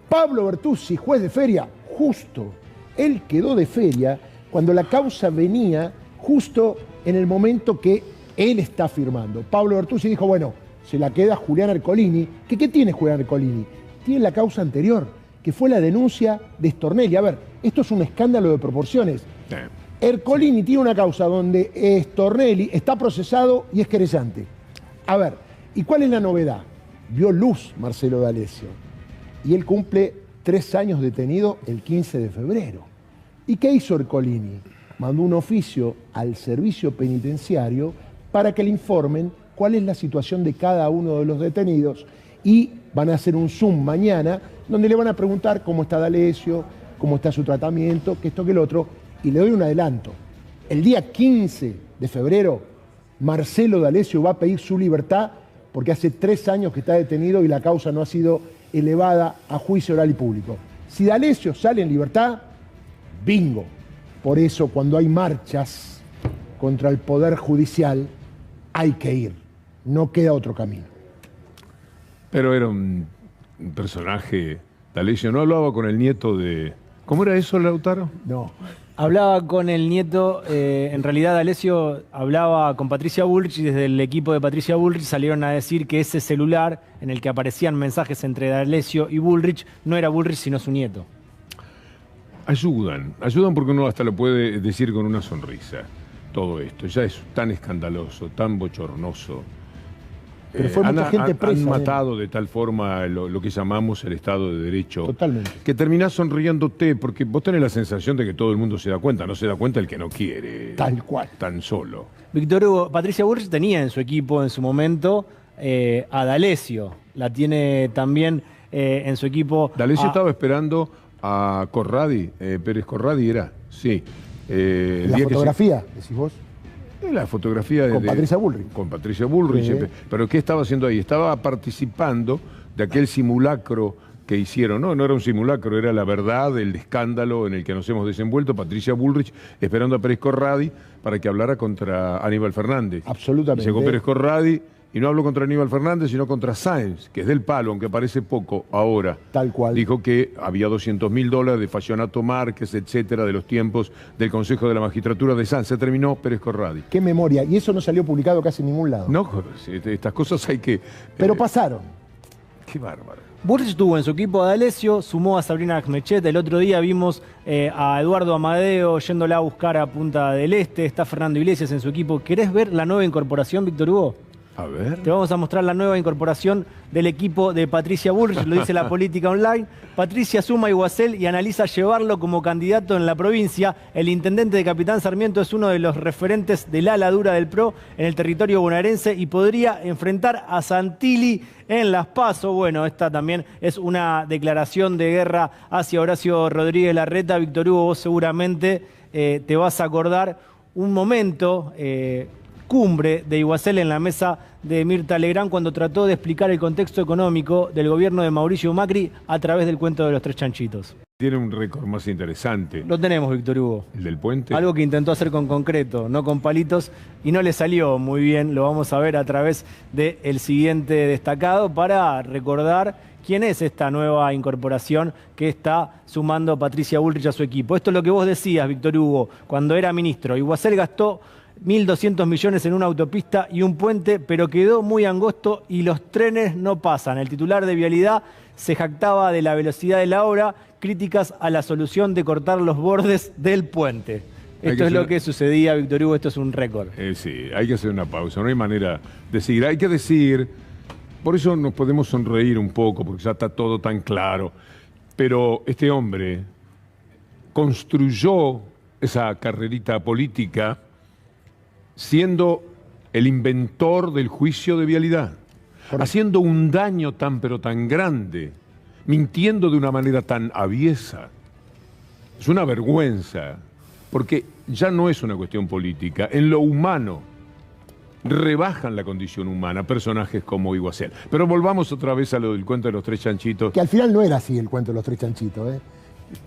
[SPEAKER 5] Pablo Bertuzzi, juez de feria, justo. Él quedó de feria cuando la causa venía justo en el momento que él está firmando. Pablo Bertuzzi dijo, bueno, se la queda Julián Ercolini. ¿Qué tiene Julián Ercolini? Tiene la causa anterior, que fue la denuncia de Stornelli. A ver, esto es un escándalo de proporciones. Ercolini tiene una causa donde Stornelli está procesado y es querellante. A ver, ¿y cuál es la novedad? Vio luz Marcelo D'Alessio y él cumple 3 años detenido el 15 de febrero. ¿Y qué hizo Ercolini? Mandó un oficio al servicio penitenciario para que le informen cuál es la situación de cada uno de los detenidos, y van a hacer un Zoom mañana donde le van a preguntar cómo está D'Alessio, cómo está su tratamiento, que esto, que el otro. Y le doy un adelanto. El día 15 de febrero, Marcelo D'Alessio va a pedir su libertad porque hace 3 años que está detenido y la causa no ha sido elevada a juicio oral y público. Si D'Alessio sale en libertad, Bingo. Por eso, cuando hay marchas contra el Poder Judicial, hay que ir. No queda otro camino.
[SPEAKER 1] Pero era un personaje, D'Alessio, ¿no hablaba con el nieto de... ¿Cómo era eso, Lautaro?
[SPEAKER 5] No.
[SPEAKER 4] Hablaba con el nieto, en realidad D'Alessio hablaba con Patricia Bullrich y desde el equipo de Patricia Bullrich salieron a decir que ese celular en el que aparecían mensajes entre D'Alessio y Bullrich no era Bullrich sino su nieto.
[SPEAKER 1] Ayudan porque uno hasta lo puede decir con una sonrisa. Todo esto ya es tan escandaloso, tan bochornoso.
[SPEAKER 5] Pero fue mucha gente presa.
[SPEAKER 1] Han matado de tal forma lo que llamamos el Estado de Derecho.
[SPEAKER 5] Totalmente.
[SPEAKER 1] Que terminás sonriéndote porque vos tenés la sensación de que todo el mundo se da cuenta. No se da cuenta el que no quiere.
[SPEAKER 5] Tal cual.
[SPEAKER 1] Tan solo.
[SPEAKER 4] Víctor Hugo, Patricia Bullrich tenía en su equipo en su momento a D'Alessio. La tiene también en su equipo.
[SPEAKER 1] D'Alessio estaba esperando a Corradi, Pérez Corradi era, sí.
[SPEAKER 5] ¿La fotografía, decís vos?
[SPEAKER 1] La fotografía
[SPEAKER 5] con Patricia Bullrich.
[SPEAKER 1] Con Patricia Bullrich. Sí. Pero ¿qué estaba haciendo ahí? Estaba participando de aquel simulacro que hicieron. No era un simulacro, era la verdad, el escándalo en el que nos hemos desenvuelto. Patricia Bullrich esperando a Pérez Corradi para que hablara contra Aníbal Fernández.
[SPEAKER 5] Absolutamente.
[SPEAKER 1] Llegó Pérez Corradi. Y no habló contra Aníbal Fernández, sino contra Sáenz, que es del palo, aunque parece poco ahora.
[SPEAKER 5] Tal cual.
[SPEAKER 1] Dijo que había $200.000 de Fallionato Márquez, etcétera, de los tiempos del Consejo de la Magistratura de Sáenz. Se terminó Pérez Corradi.
[SPEAKER 5] Qué memoria. Y eso no salió publicado casi en ningún lado.
[SPEAKER 1] No, estas cosas hay que...
[SPEAKER 5] Pero pasaron.
[SPEAKER 1] Qué bárbaro.
[SPEAKER 4] Bullrich tuvo en su equipo a D'Alessio, sumó a Sabrina Ahmechet. El otro día vimos a Eduardo Amadeo yéndola a buscar a Punta del Este. Está Fernando Iglesias en su equipo. ¿Querés ver la nueva incorporación, Víctor Hugo?
[SPEAKER 1] A ver.
[SPEAKER 4] Te vamos a mostrar la nueva incorporación del equipo de Patricia Bullrich, lo dice la política online. Patricia suma a Iguacel y analiza llevarlo como candidato en la provincia. El intendente de Capitán Sarmiento es uno de los referentes del ala dura del PRO en el territorio bonaerense y podría enfrentar a Santilli en Las PASO. Bueno, esta también es una declaración de guerra hacia Horacio Rodríguez Larreta. Víctor Hugo, vos seguramente te vas a acordar un momento... cumbre de Iguacel en la mesa de Mirta Legrand cuando trató de explicar el contexto económico del gobierno de Mauricio Macri a través del cuento de los tres chanchitos.
[SPEAKER 1] Tiene un récord más interesante.
[SPEAKER 4] Lo tenemos, Víctor Hugo.
[SPEAKER 1] ¿El del puente?
[SPEAKER 4] Algo que intentó hacer con concreto, no con palitos, y no le salió muy bien. Lo vamos a ver a través del siguiente destacado para recordar quién es esta nueva incorporación que está sumando Patricia Bullrich a su equipo. Esto es lo que vos decías, Víctor Hugo, cuando era ministro. Iguacel gastó 1.200 millones en una autopista y un puente, pero quedó muy angosto y los trenes no pasan. El titular de Vialidad se jactaba de la velocidad de la obra, críticas a la solución de cortar los bordes del puente. Esto es lo que sucedía, Víctor Hugo, esto es un récord.
[SPEAKER 1] Sí, hay que hacer una pausa, no hay manera de seguir. Hay que decir, por eso nos podemos sonreír un poco, porque ya está todo tan claro, pero este hombre construyó esa carrerita política siendo el inventor del juicio de vialidad, haciendo un daño tan pero tan grande, mintiendo de una manera tan aviesa. Es una vergüenza, porque ya no es una cuestión política. En lo humano, rebajan la condición humana personajes como Iguacel. Pero volvamos otra vez a lo del cuento de los tres chanchitos.
[SPEAKER 5] Que al final no era así el cuento de los tres chanchitos, ¿eh?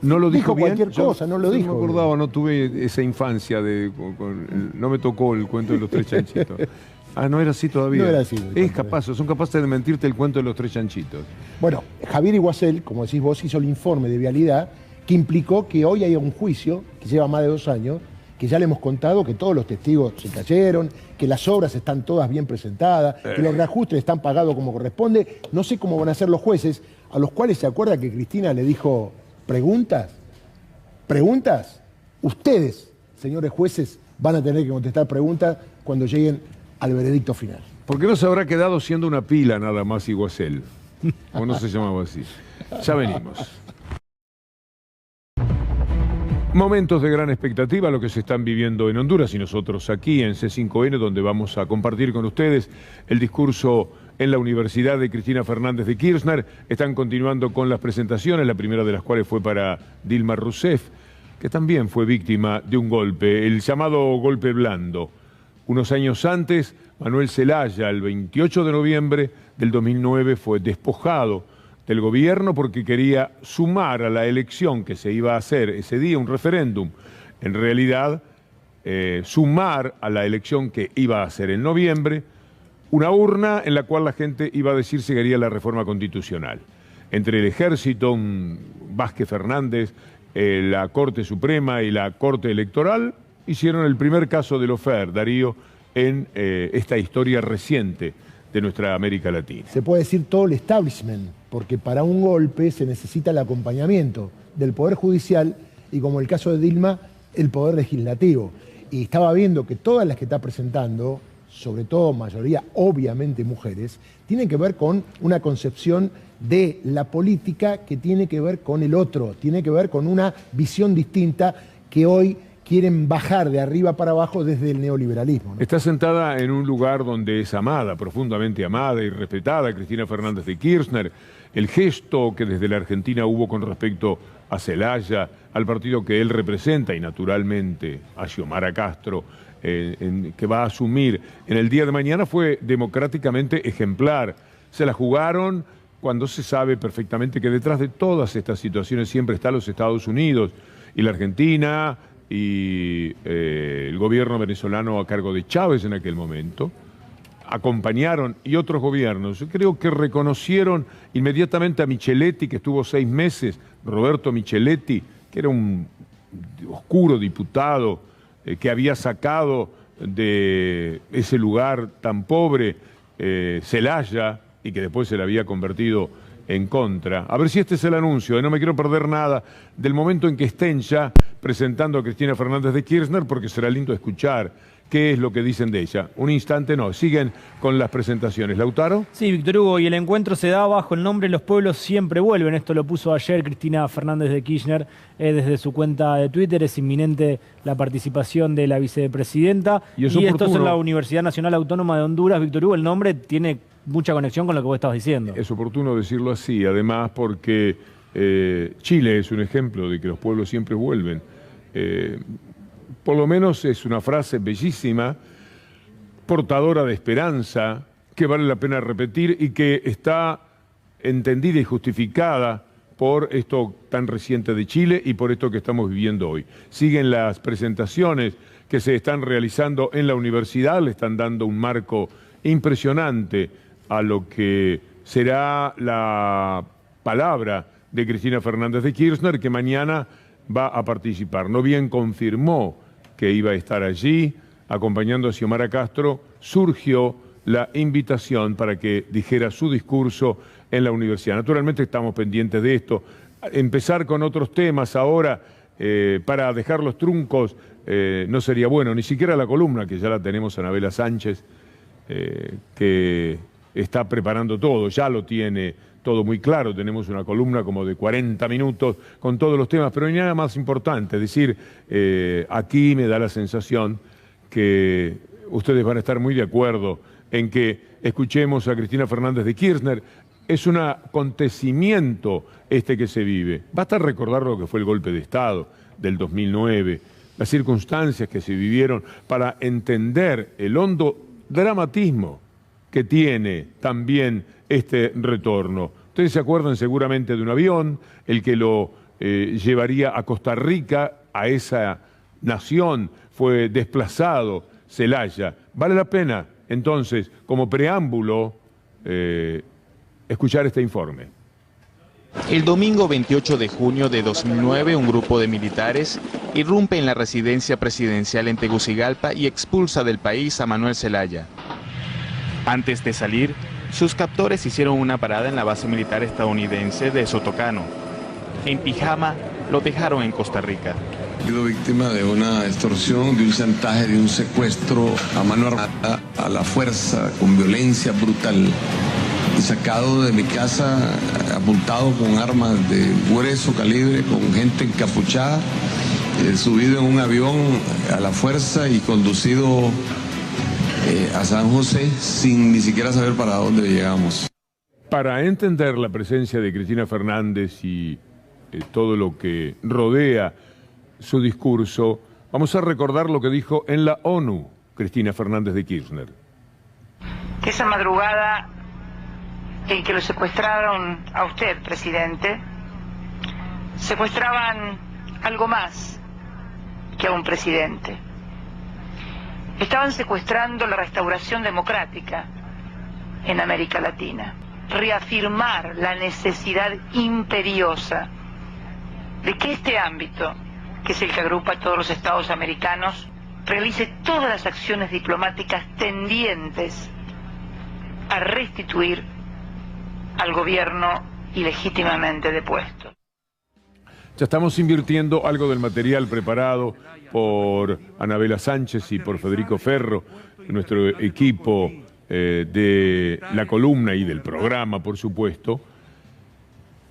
[SPEAKER 1] No lo dijo bien.
[SPEAKER 5] Cualquier cosa, no lo dijo.
[SPEAKER 1] No me acordaba, no tuve esa infancia no me tocó el cuento de los tres chanchitos. Ah, no era así todavía.
[SPEAKER 5] No era así.
[SPEAKER 1] Son capaces de mentirte el cuento de los tres chanchitos.
[SPEAKER 5] Bueno, Javier Iguacel, como decís vos, hizo el informe de vialidad que implicó que hoy hay un juicio que lleva más de 2 años, que ya le hemos contado que todos los testigos se cayeron, que las obras están todas bien presentadas, que los reajustes están pagados como corresponde. No sé cómo van a ser los jueces, a los cuales se acuerda que Cristina le dijo... ¿Preguntas? Ustedes, señores jueces, van a tener que contestar preguntas cuando lleguen al veredicto final.
[SPEAKER 1] ¿Por qué no se habrá quedado siendo una pila nada más Iguacel? ¿O no se llamaba así? Ya venimos. Momentos de gran expectativa, lo que se están viviendo en Honduras y nosotros aquí en C5N, donde vamos a compartir con ustedes el discurso en la Universidad de Cristina Fernández de Kirchner. Están continuando con las presentaciones, la primera de las cuales fue para Dilma Rousseff, que también fue víctima de un golpe, el llamado golpe blando. Unos años antes, Manuel Zelaya, el 28 de noviembre del 2009, fue despojado del gobierno porque quería sumar a la elección que se iba a hacer ese día, un referéndum, en realidad sumar a la elección que iba a hacer en noviembre, una urna en la cual la gente iba a decir si quería la reforma constitucional. Entre el ejército, Vázquez Fernández, la Corte Suprema y la Corte Electoral, hicieron el primer caso de lofer, Darío, en esta historia reciente de nuestra América Latina.
[SPEAKER 5] Se puede decir todo el establishment, porque para un golpe se necesita el acompañamiento del Poder Judicial y, como el caso de Dilma, el Poder Legislativo. Y estaba viendo que todas las que está presentando, sobre todo mayoría obviamente mujeres, tienen que ver con una concepción de la política que tiene que ver con el otro, tiene que ver con una visión distinta que hoy quieren bajar de arriba para abajo desde el neoliberalismo, ¿no?
[SPEAKER 1] Está sentada en un lugar donde es amada, profundamente amada y respetada, Cristina Fernández de Kirchner. El gesto que desde la Argentina hubo con respecto a Zelaya, al partido que él representa y naturalmente a Xiomara Castro, que va a asumir en el día de mañana, fue democráticamente ejemplar. Se la jugaron cuando se sabe perfectamente que detrás de todas estas situaciones siempre están los Estados Unidos y la Argentina y el gobierno venezolano a cargo de Chávez en aquel momento, acompañaron, y otros gobiernos. Yo creo que reconocieron inmediatamente a Micheletti, que estuvo 6 meses, Roberto Micheletti, que era un oscuro diputado que había sacado de ese lugar tan pobre Zelaya y que después se le había convertido en contra. A ver si este es el anuncio, no me quiero perder nada del momento en que estén ya presentando a Cristina Fernández de Kirchner, porque será lindo escuchar qué es lo que dicen de ella. Un instante, no, siguen con las presentaciones. ¿Lautaro?
[SPEAKER 4] Sí, Víctor Hugo, y el encuentro se da bajo el nombre Los pueblos siempre vuelven. Esto lo puso ayer Cristina Fernández de Kirchner desde su cuenta de Twitter. Es inminente la participación de la vicepresidenta. Y esto es en la Universidad Nacional Autónoma de Honduras. Víctor Hugo, el nombre tiene mucha conexión con lo que vos estabas diciendo.
[SPEAKER 1] Es oportuno decirlo así, además porque Chile es un ejemplo de que los pueblos siempre vuelven. Por lo menos es una frase bellísima, portadora de esperanza, que vale la pena repetir y que está entendida y justificada por esto tan reciente de Chile y por esto que estamos viviendo hoy. Siguen las presentaciones que se están realizando en la universidad, le están dando un marco impresionante a lo que será la palabra de Cristina Fernández de Kirchner, que mañana va a participar. No bien confirmó que iba a estar allí, acompañando a Xiomara Castro, surgió la invitación para que dijera su discurso en la universidad. Naturalmente estamos pendientes de esto. Empezar con otros temas ahora, para dejar los truncos, no sería bueno, ni siquiera la columna, que ya la tenemos a Anabela Sánchez, que está preparando todo, ya lo tiene todo muy claro. Tenemos una columna como de 40 minutos con todos los temas, pero hay nada más importante. Es decir, aquí me da la sensación que ustedes van a estar muy de acuerdo en que escuchemos a Cristina Fernández de Kirchner. Es un acontecimiento este que se vive. Basta recordar lo que fue el golpe de Estado del 2009, las circunstancias que se vivieron para entender el hondo dramatismo que tiene también este retorno. Ustedes se acuerdan seguramente de un avión, el que lo llevaría a Costa Rica, a esa nación, fue desplazado, Zelaya. Vale la pena, entonces, como preámbulo, escuchar este informe.
[SPEAKER 14] El domingo 28 de junio de 2009, un grupo de militares irrumpe en la residencia presidencial en Tegucigalpa y expulsa del país a Manuel Zelaya. Antes de salir, sus captores hicieron una parada en la base militar estadounidense de Sotocano. En pijama, lo dejaron en Costa Rica.
[SPEAKER 15] He sido víctima de una extorsión, de un chantaje, de un secuestro a mano armada, a la fuerza, con violencia brutal. Y sacado de mi casa, apuntado con armas de grueso calibre, con gente encapuchada, subido en un avión a la fuerza y conducido a San José sin ni siquiera saber para dónde llegamos.
[SPEAKER 1] Para entender la presencia de Cristina Fernández y todo lo que rodea su discurso, vamos a recordar lo que dijo en la ONU Cristina Fernández de Kirchner.
[SPEAKER 16] Esa madrugada en que lo secuestraron a usted, presidente, secuestraban algo más que a un presidente. Estaban secuestrando la restauración democrática en América Latina, reafirmar la necesidad imperiosa de que este ámbito, que es el que agrupa a todos los estados americanos, realice todas las acciones diplomáticas tendientes a restituir al gobierno ilegítimamente depuesto.
[SPEAKER 1] Ya estamos invirtiendo algo del material preparado por Anabela Sánchez y por Federico Ferro, nuestro equipo de la columna y del programa, por supuesto,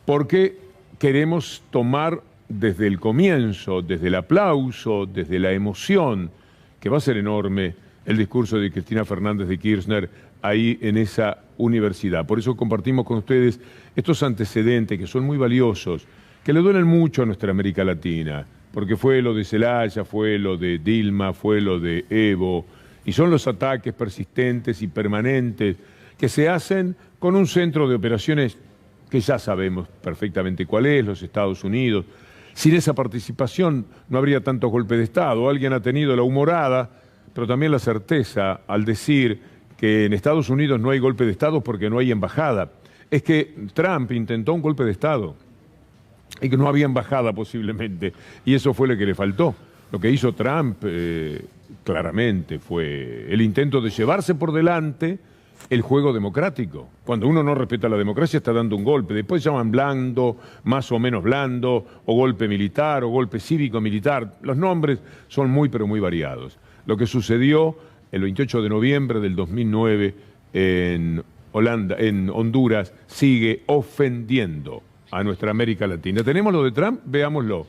[SPEAKER 1] porque queremos tomar desde el comienzo, desde el aplauso, desde la emoción, que va a ser enorme, el discurso de Cristina Fernández de Kirchner ahí en esa universidad. Por eso compartimos con ustedes estos antecedentes que son muy valiosos, que le duelen mucho a nuestra América Latina, porque fue lo de Zelaya, fue lo de Dilma, fue lo de Evo, y son los ataques persistentes y permanentes que se hacen con un centro de operaciones que ya sabemos perfectamente cuál es, los Estados Unidos. Sin esa participación no habría tantos golpes de Estado. Alguien ha tenido la humorada, pero también la certeza al decir que en Estados Unidos no hay golpe de Estado porque no hay embajada. Es que Trump intentó un golpe de Estado y que no había embajada posiblemente, y eso fue lo que le faltó. Lo que hizo Trump claramente fue el intento de llevarse por delante el juego democrático. Cuando uno no respeta la democracia está dando un golpe, después llaman blando, más o menos blando, o golpe militar, o golpe cívico-militar. Los nombres son muy pero muy variados. Lo que sucedió el 28 de noviembre del 2009 en Honduras, sigue ofendiendo a nuestra América Latina. ¿Tenemos lo de Trump? Veámoslo.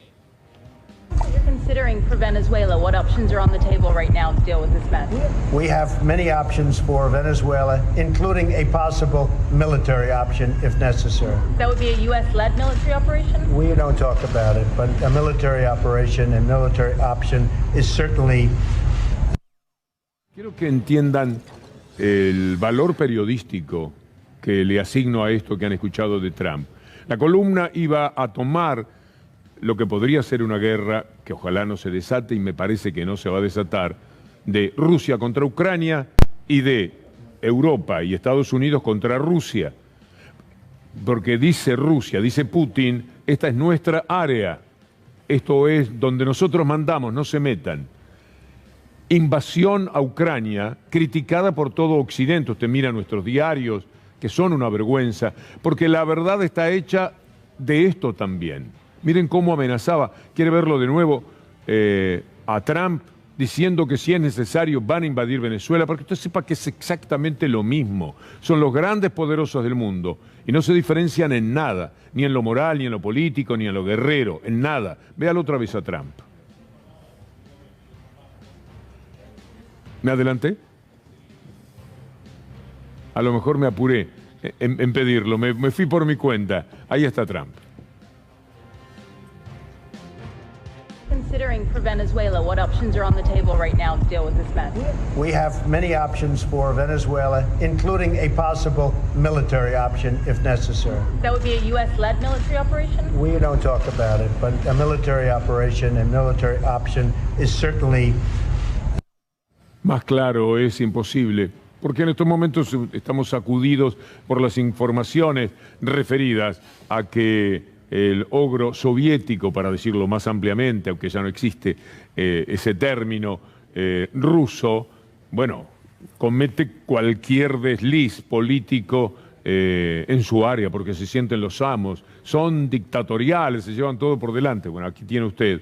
[SPEAKER 17] Considering for Venezuela, what options are on the table right now to deal with this mess?
[SPEAKER 18] We have many options for Venezuela, including a possible military option if necessary.
[SPEAKER 17] That would be a U.S.-led military operation?
[SPEAKER 18] We don't talk about it, but a military operation and military option is certainly...
[SPEAKER 1] Quiero que entiendan el valor periodístico que le asigno a esto que han escuchado de Trump. La columna iba a tomar lo que podría ser una guerra, que ojalá no se desate y me parece que no se va a desatar, de Rusia contra Ucrania y de Europa y Estados Unidos contra Rusia. Porque dice Rusia, dice Putin, esta es nuestra área, esto es donde nosotros mandamos, no se metan. Invasión a Ucrania, criticada por todo Occidente. Usted mira nuestros diarios, que son una vergüenza, porque la verdad está hecha de esto también. Miren cómo amenazaba, quiere verlo de nuevo, a Trump diciendo que si es necesario van a invadir Venezuela, para que usted sepa que es exactamente lo mismo. Son los grandes poderosos del mundo y no se diferencian en nada, ni en lo moral, ni en lo político, ni en lo guerrero, en nada. Véalo otra vez a Trump. ¿Me adelanté? A lo mejor me apuré en pedirlo, me fui por mi cuenta. Ahí está Trump.
[SPEAKER 17] Considering for Venezuela, what options are on the table right now to deal with this mess?
[SPEAKER 18] We have many options for Venezuela, including a possible military option if necessary.
[SPEAKER 17] That would be a U.S.-led military operation?
[SPEAKER 18] We don't talk about it, but a military operation and military option is certainly...
[SPEAKER 1] Más claro es imposible, porque en estos momentos estamos sacudidos por las informaciones referidas a que el ogro soviético, para decirlo más ampliamente, aunque ya no existe ese término, ruso, bueno, comete cualquier desliz político en su área, porque se sienten los amos, son dictatoriales, se llevan todo por delante. Bueno, aquí tiene usted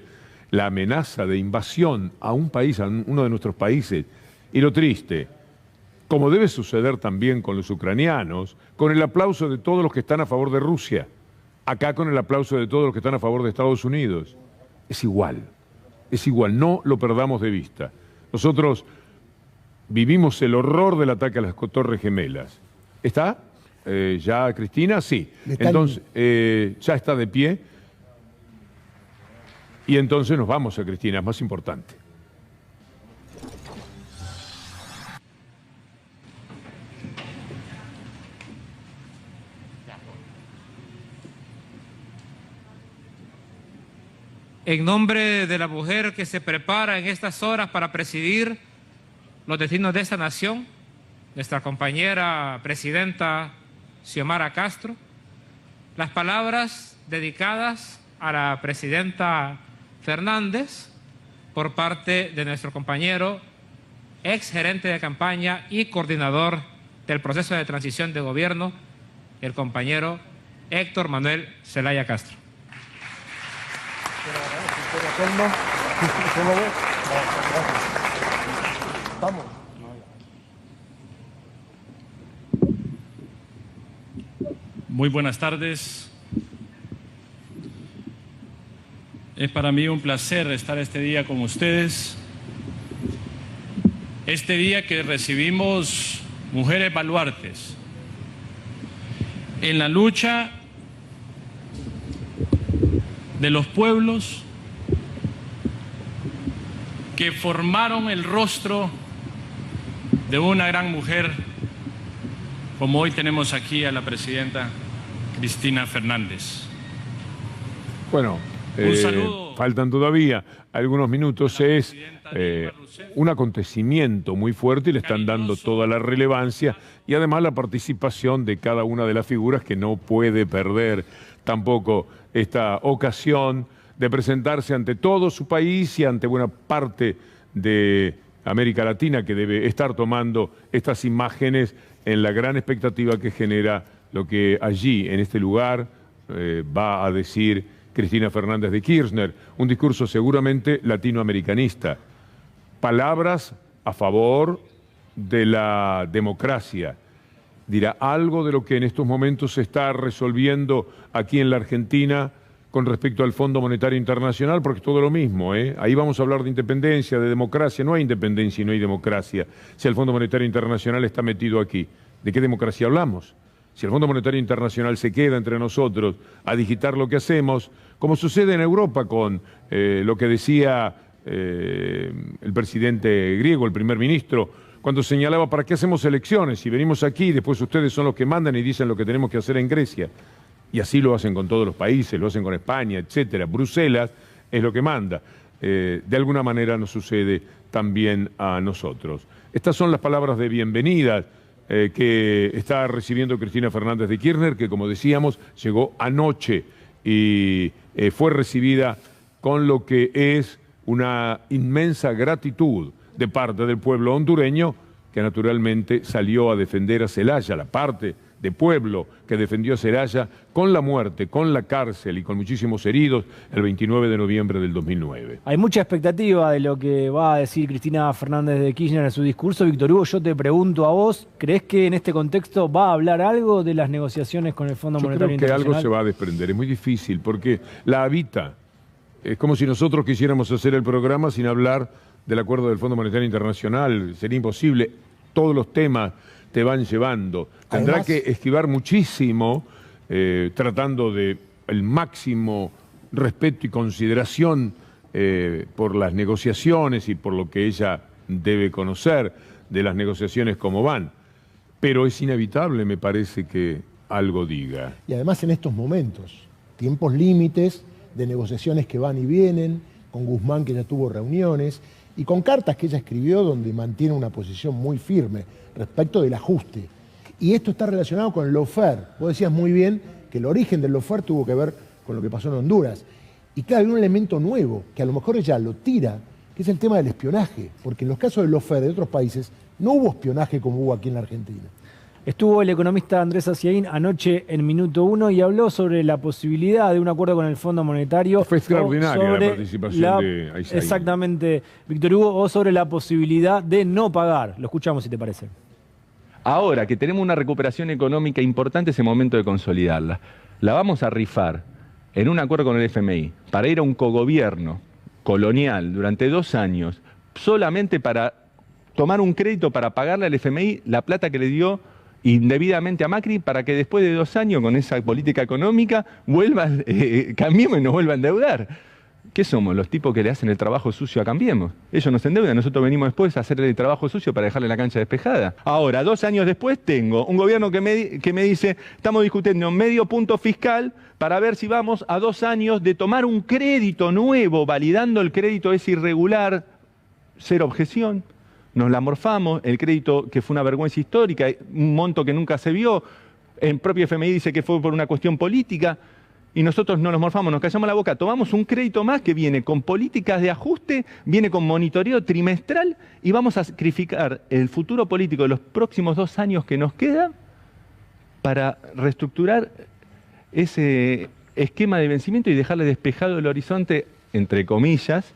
[SPEAKER 1] la amenaza de invasión a un país, a uno de nuestros países. Y lo triste, como debe suceder también con los ucranianos, con el aplauso de todos los que están a favor de Rusia, acá con el aplauso de todos los que están a favor de Estados Unidos. Es igual, no lo perdamos de vista. Nosotros vivimos el horror del ataque a las Torres Gemelas. ¿Está? ¿Ya Cristina? Sí. Entonces, ya está de pie. Y entonces nos vamos a Cristina, es más importante.
[SPEAKER 19] en nombre de la mujer que se prepara en estas horas para presidir los destinos de esta nación, nuestra compañera presidenta Xiomara Castro, las palabras dedicadas a la presidenta Fernández por parte de nuestro compañero, ex gerente de campaña y coordinador del proceso de transición de gobierno, el compañero Héctor Manuel Zelaya Castro.
[SPEAKER 20] Muy buenas tardes. Es para mí un placer estar este día con ustedes. Este día que recibimos mujeres baluartes en la lucha de los pueblos que formaron el rostro de una gran mujer, como hoy tenemos aquí a la presidenta Cristina Fernández.
[SPEAKER 1] Bueno,
[SPEAKER 20] un saludo.
[SPEAKER 1] Faltan todavía algunos minutos. Es un acontecimiento muy fuerte y le están dando toda la relevancia y además la participación de cada una de las figuras, que no puede perder tampoco esta ocasión de presentarse ante todo su país y ante buena parte de América Latina, que debe estar tomando estas imágenes en la gran expectativa que genera lo que allí, en este lugar, va a decir Cristina Fernández de Kirchner. Un discurso seguramente latinoamericanista. Palabras a favor de la democracia. Dirá algo de lo que en estos momentos se está resolviendo aquí en la Argentina con respecto al Fondo Monetario Internacional, porque es todo lo mismo, ¿eh? Ahí vamos a hablar de independencia, de democracia. No hay independencia y no hay democracia si el Fondo Monetario Internacional está metido aquí. ¿De qué democracia hablamos? Si el Fondo Monetario Internacional se queda entre nosotros a digitar lo que hacemos, como sucede en Europa con lo que decía el presidente griego, el primer ministro, cuando señalaba: ¿para qué hacemos elecciones? Si venimos aquí y después ustedes son los que mandan y dicen lo que tenemos que hacer en Grecia. Y así lo hacen con todos los países, lo hacen con España, etcétera. Bruselas es lo que manda. De alguna manera nos sucede también a nosotros. Estas son las palabras de bienvenida que está recibiendo Cristina Fernández de Kirchner, que, como decíamos, llegó anoche y fue recibida con lo que es una inmensa gratitud de parte del pueblo hondureño, que naturalmente salió a defender a Zelaya, la parte de pueblo que defendió a Zelaya con la muerte, con la cárcel y con muchísimos heridos el 29 de noviembre del 2009.
[SPEAKER 4] Hay mucha expectativa de lo que va a decir Cristina Fernández de Kirchner en su discurso. Víctor Hugo, yo te pregunto a vos, ¿crees que en este contexto va a hablar algo de las negociaciones con el Fondo Monetario Internacional?
[SPEAKER 1] Yo creo que algo se va a desprender, es muy difícil porque la habita. Es como si nosotros quisiéramos hacer el programa sin hablar del acuerdo del Fondo Monetario Internacional. Sería imposible. Todos los temas te van llevando. Tendrá que esquivar muchísimo, tratando de el máximo respeto y consideración por las negociaciones y por lo que ella debe conocer de las negociaciones como van. Pero es inevitable, me parece, que algo diga.
[SPEAKER 5] Y además en estos momentos, tiempos límites de negociaciones que van y vienen, con Guzmán, que ya tuvo reuniones, y con cartas que ella escribió donde mantiene una posición muy firme respecto del ajuste. Y esto está relacionado con el lawfare. Vos decías muy bien que el origen del lawfare tuvo que ver con lo que pasó en Honduras. Y claro, hay un elemento nuevo, que a lo mejor ella lo tira, que es el tema del espionaje. Porque en los casos del lawfare de otros países no hubo espionaje como hubo aquí en la Argentina.
[SPEAKER 4] Estuvo el economista Andrés Aciaín anoche en Minuto 1 y habló sobre la posibilidad de un acuerdo con el Fondo Monetario.
[SPEAKER 1] Fue extraordinaria la participación de Aciaín.
[SPEAKER 4] Exactamente, Víctor Hugo, o sobre la posibilidad de no pagar. Lo escuchamos, si te parece.
[SPEAKER 21] Ahora que tenemos una recuperación económica importante, es el momento de consolidarla. La vamos a rifar en un acuerdo con el FMI para ir a un cogobierno colonial durante 2 años, solamente para tomar un crédito para pagarle al FMI la plata que le dio indebidamente a Macri, para que después de 2 años con esa política económica vuelva, cambiemos y nos vuelva a endeudar. ¿Qué somos? Los tipos que le hacen el trabajo sucio a Cambiemos. Ellos nos endeudan, nosotros venimos después a hacer el trabajo sucio para dejarle la cancha despejada. Ahora, 2 años después, tengo un gobierno que me dice, estamos discutiendo medio punto fiscal para ver si vamos a 2 años de tomar un crédito nuevo, validando el crédito es irregular, cero objeción. Nos la morfamos, el crédito que fue una vergüenza histórica, un monto que nunca se vio, el propio FMI dice que fue por una cuestión política, y nosotros no nos morfamos, nos callamos la boca, tomamos un crédito más que viene con políticas de ajuste, viene con monitoreo trimestral y vamos a sacrificar el futuro político de los próximos 2 años que nos quedan para reestructurar ese esquema de vencimiento y dejarle despejado el horizonte, entre comillas,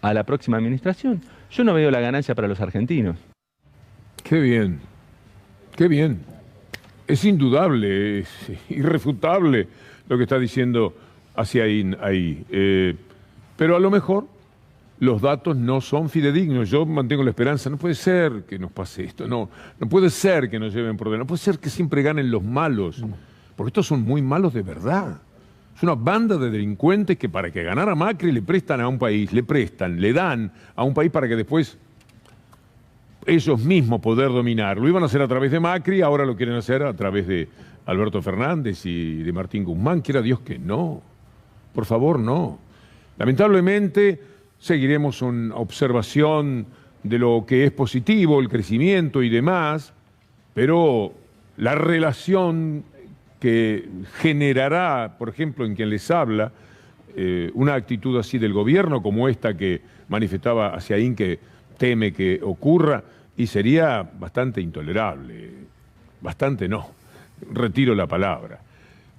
[SPEAKER 21] a la próxima administración. Yo no veo la ganancia para los argentinos.
[SPEAKER 1] Qué bien, qué bien. Es indudable, es irrefutable lo que está diciendo hacia ahí. Pero a lo mejor los datos no son fidedignos. Yo mantengo la esperanza. No puede ser que nos pase esto. No puede ser que nos lleven por delante. No puede ser que siempre ganen los malos. Porque estos son muy malos de verdad. Es una banda de delincuentes que para que ganara Macri le prestan a un país, le dan a un país para que después ellos mismos poder dominar. Lo iban a hacer a través de Macri, ahora lo quieren hacer a través de Alberto Fernández y de Martín Guzmán. Quiera Dios que no. Por favor, no. Lamentablemente seguiremos una observación de lo que es positivo, el crecimiento y demás, pero la relación que generará, por ejemplo, en quien les habla, una actitud así del gobierno como esta que manifestaba Haciaín, que teme que ocurra, y sería bastante intolerable. Bastante no. Retiro la palabra.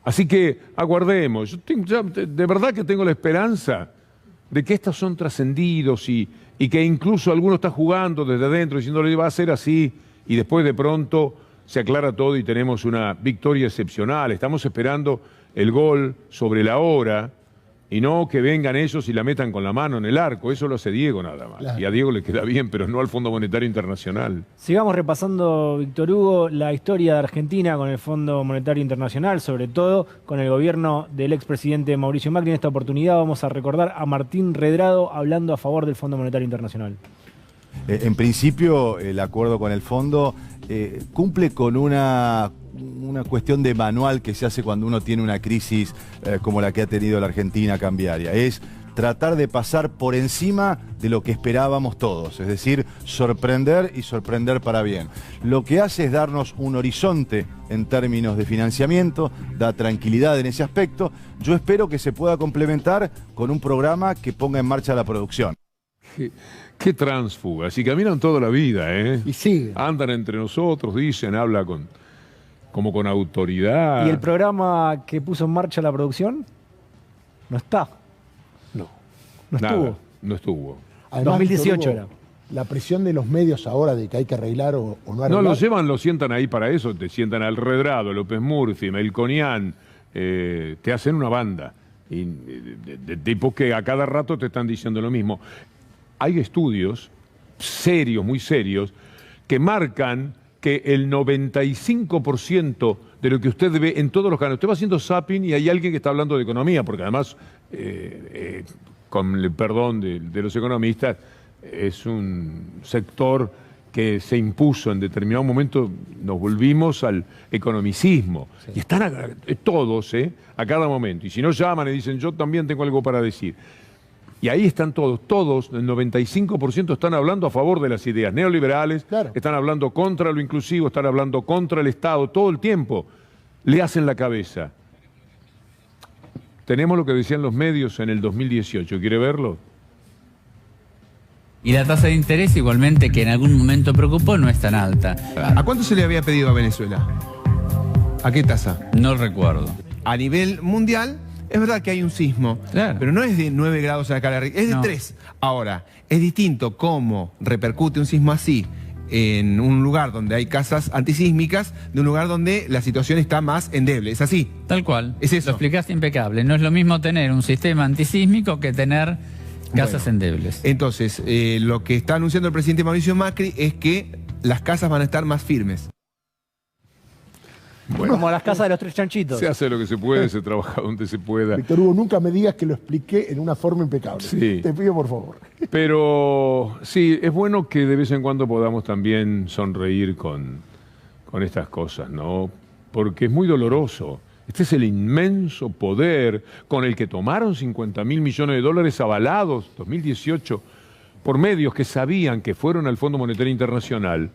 [SPEAKER 1] Así que aguardemos. Yo de verdad que tengo la esperanza de que estos son trascendidos y que incluso alguno está jugando desde adentro diciéndole va a ser así y después de pronto se aclara todo y tenemos una victoria excepcional. Estamos esperando el gol sobre la hora y no que vengan ellos y la metan con la mano en el arco. Eso lo hace Diego nada más. Claro. Y a Diego le queda bien, pero no al Fondo Monetario Internacional.
[SPEAKER 4] Sigamos repasando, Víctor Hugo, la historia de Argentina con el Fondo Monetario Internacional, sobre todo con el gobierno del expresidente Mauricio Macri. En esta oportunidad vamos a recordar a Martín Redrado hablando a favor del Fondo Monetario Internacional.
[SPEAKER 2] En principio, el acuerdo con el fondo cumple con una cuestión de manual que se hace cuando uno tiene una crisis como la que ha tenido la Argentina cambiaria. Es tratar de pasar por encima de lo que esperábamos todos, es decir, sorprender y sorprender para bien. Lo que hace es darnos un horizonte en términos de financiamiento, da tranquilidad en ese aspecto. Yo espero que se pueda complementar con un programa que ponga en marcha la producción.
[SPEAKER 1] Qué tránsfugas, y caminan toda la vida, ¿eh?
[SPEAKER 5] Y siguen.
[SPEAKER 1] Andan entre nosotros, dicen, habla como con autoridad.
[SPEAKER 4] ¿Y el programa que puso en marcha la producción? No está.
[SPEAKER 1] No.
[SPEAKER 4] No
[SPEAKER 1] nada,
[SPEAKER 4] estuvo.
[SPEAKER 1] No estuvo.
[SPEAKER 5] Además,
[SPEAKER 4] 2018 era.
[SPEAKER 5] La presión de los medios ahora de que hay que arreglar o no arreglar.
[SPEAKER 1] No, lo llevan, lo sientan ahí para eso, te sientan al Redrado, López Murphy, Melconian, te hacen una banda de tipos que a cada rato te están diciendo lo mismo. Hay estudios serios, muy serios, que marcan que el 95% de lo que usted ve en todos los canales, usted va haciendo zapping y hay alguien que está hablando de economía, porque además, con el perdón de los economistas, es un sector que se impuso en determinado momento, nos volvimos al economicismo. Sí. Y están todos, a cada momento. Y si no llaman y dicen, yo también tengo algo para decir. Y ahí están todos, el 95% están hablando a favor de las ideas neoliberales, claro. Están hablando contra lo inclusivo, están hablando contra el Estado, todo el tiempo le hacen la cabeza. Tenemos lo que decían los medios en el 2018, ¿quiere verlo?
[SPEAKER 22] Y la tasa de interés igualmente, que en algún momento preocupó, no es tan alta.
[SPEAKER 23] ¿A cuánto se le había pedido a Venezuela? ¿A qué tasa?
[SPEAKER 22] No recuerdo.
[SPEAKER 23] A nivel mundial... Es verdad que hay un sismo, claro, pero no es de 9 grados a la escala Richter, es de 3. Ahora, es distinto cómo repercute un sismo así en un lugar donde hay casas antisísmicas de un lugar donde la situación está más endeble. ¿Es así?
[SPEAKER 22] Tal cual.
[SPEAKER 23] Es eso.
[SPEAKER 22] Lo explicaste impecable. No es lo mismo tener un sistema antisísmico que tener casas endebles.
[SPEAKER 23] Entonces, lo que está anunciando el presidente Mauricio Macri es que las casas van a estar más firmes.
[SPEAKER 1] Bueno,
[SPEAKER 4] como las casas de los tres chanchitos.
[SPEAKER 1] se hace lo que se puede, se trabaja donde se pueda.
[SPEAKER 5] Víctor Hugo, nunca me digas que lo expliqué en una forma impecable.
[SPEAKER 1] Sí.
[SPEAKER 5] Te pido por favor.
[SPEAKER 1] Pero sí, es bueno que de vez en cuando podamos también sonreír con estas cosas, ¿no? Porque es muy doloroso. Este es el inmenso poder con el que tomaron 50.000 millones de dólares avalados 2018 por medios que sabían que fueron al Fondo Monetario Internacional,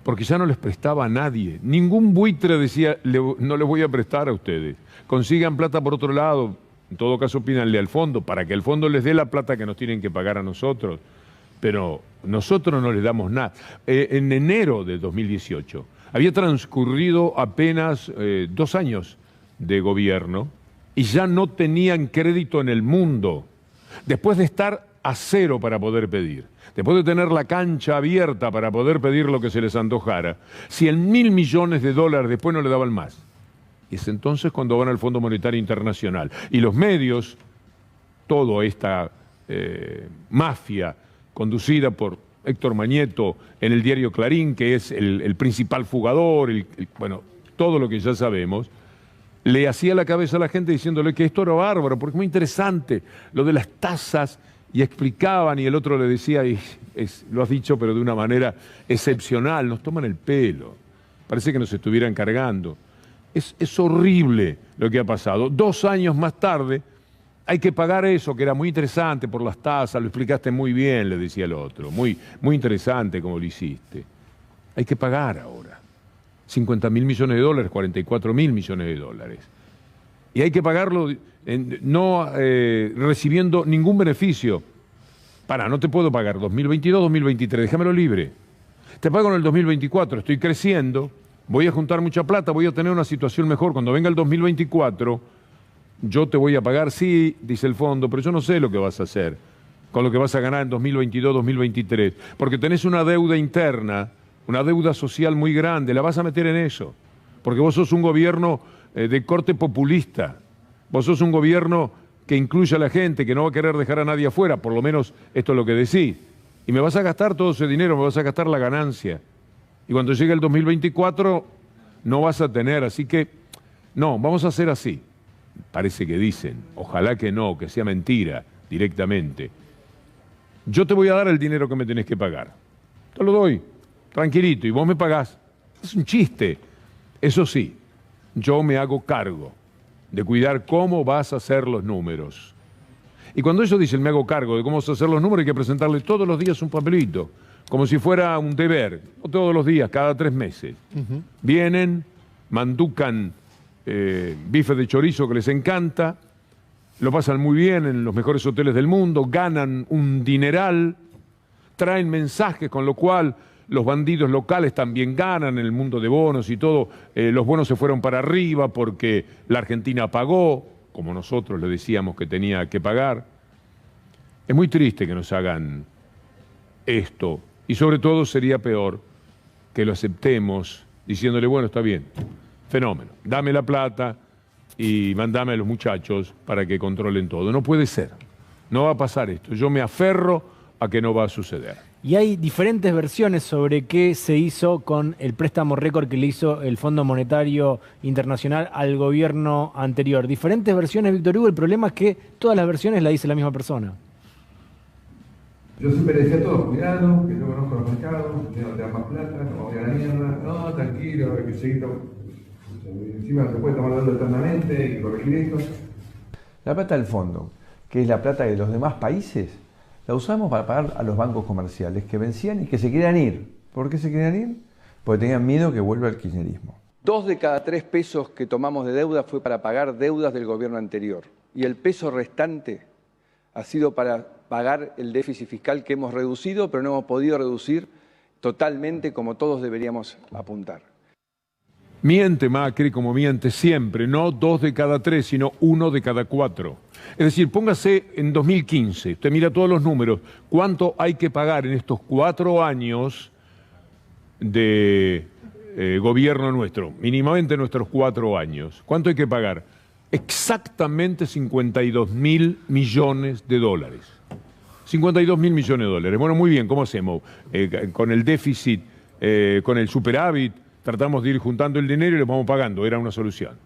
[SPEAKER 1] porque ya no les prestaba a nadie. Ningún buitre decía, no les voy a prestar a ustedes. Consigan plata por otro lado, en todo caso pídanle al fondo, para que el fondo les dé la plata que nos tienen que pagar a nosotros. Pero nosotros no les damos nada. En enero de 2018 había transcurrido apenas 2 años de gobierno y ya no tenían crédito en el mundo. Después de estar a cero para poder pedir, después de tener la cancha abierta para poder pedir lo que se les antojara, 100.000 millones de dólares después no le daban más. Y es entonces cuando van al Fondo Monetario Internacional. Y los medios, toda esta mafia conducida por Héctor Mañeto en el diario Clarín, que es el principal fugador, bueno, todo lo que ya sabemos, le hacía la cabeza a la gente diciéndole que esto era bárbaro, porque es muy interesante lo de las tasas, y explicaban, y el otro le decía, lo has dicho, pero de una manera excepcional, nos toman el pelo, parece que nos estuvieran cargando. Es horrible lo que ha pasado. 2 años más tarde, hay que pagar eso, que era muy interesante por las tasas, lo explicaste muy bien, le decía el otro, muy interesante como lo hiciste. Hay que pagar ahora. 50.000 millones de dólares, 44.000 millones de dólares. Y hay que pagarlo no recibiendo ningún beneficio. No te puedo pagar 2022, 2023, déjamelo libre. Te pago en el 2024, estoy creciendo, voy a juntar mucha plata, voy a tener una situación mejor. Cuando venga el 2024, yo te voy a pagar, sí, dice el fondo, pero yo no sé lo que vas a hacer con lo que vas a ganar en 2022, 2023, porque tenés una deuda interna, una deuda social muy grande, la vas a meter en eso, porque vos sos un gobierno de corte populista, vos sos un gobierno que incluye a la gente, que no va a querer dejar a nadie afuera, por lo menos esto es lo que decís, y me vas a gastar todo ese dinero, me vas a gastar la ganancia, y cuando llegue el 2024 no vas a tener, así que no, vamos a hacer así, parece que dicen, ojalá que no, que sea mentira directamente, yo te voy a dar el dinero que me tenés que pagar, te lo doy, tranquilito, y vos me pagás, es un chiste, eso sí, yo me hago cargo de cuidar cómo vas a hacer los números. Y cuando ellos dicen me hago cargo de cómo vas a hacer los números, hay que presentarle todos los días un papelito, como si fuera un deber, no todos los días, cada 3 meses. Vienen, manducan bife de chorizo que les encanta, lo pasan muy bien en los mejores hoteles del mundo, ganan un dineral, traen mensajes con lo cual los bandidos locales también ganan en el mundo de bonos y todo. Los bonos se fueron para arriba porque la Argentina pagó, como nosotros le decíamos que tenía que pagar. Es muy triste que nos hagan esto. Y sobre todo sería peor que lo aceptemos diciéndole, bueno, está bien, fenómeno, dame la plata y mandame a los muchachos para que controlen todo. No puede ser, no va a pasar esto. Yo me aferro a que no va a suceder.
[SPEAKER 4] Y hay diferentes versiones sobre qué se hizo con el préstamo récord que le hizo el Fondo Monetario Internacional al gobierno anterior. Diferentes versiones, Víctor Hugo, el problema es que todas las versiones la dice la misma persona.
[SPEAKER 6] Yo siempre le decía a todos, cuidado, que yo conozco los mercados, que no te da más plata, no voy a la mierda, no, tranquilo, hay que seguirlo. Encima no se puede tomar deuda eternamente, hay que corregir esto.
[SPEAKER 7] La plata del fondo, que es la plata de los demás países, la usamos para pagar a los bancos comerciales que vencían y que se querían ir. ¿Por qué se querían ir? Porque tenían miedo que vuelva el kirchnerismo.
[SPEAKER 8] 2 de cada 3 pesos que tomamos de deuda fue para pagar deudas del gobierno anterior. Y el peso restante ha sido para pagar el déficit fiscal que hemos reducido, pero no hemos podido reducir totalmente como todos deberíamos apuntar.
[SPEAKER 1] Miente Macri como miente siempre, no 2 de cada 3, sino 1 de cada 4. Es decir, póngase en 2015, usted mira todos los números, cuánto hay que pagar en estos 4 años de gobierno nuestro, mínimamente nuestros 4 años. ¿Cuánto hay que pagar? Exactamente 52.000 millones de dólares. 52.000 millones de dólares. Bueno, muy bien, ¿cómo hacemos? Con el déficit, con el superávit, tratamos de ir juntando el dinero y lo vamos pagando, era una solución.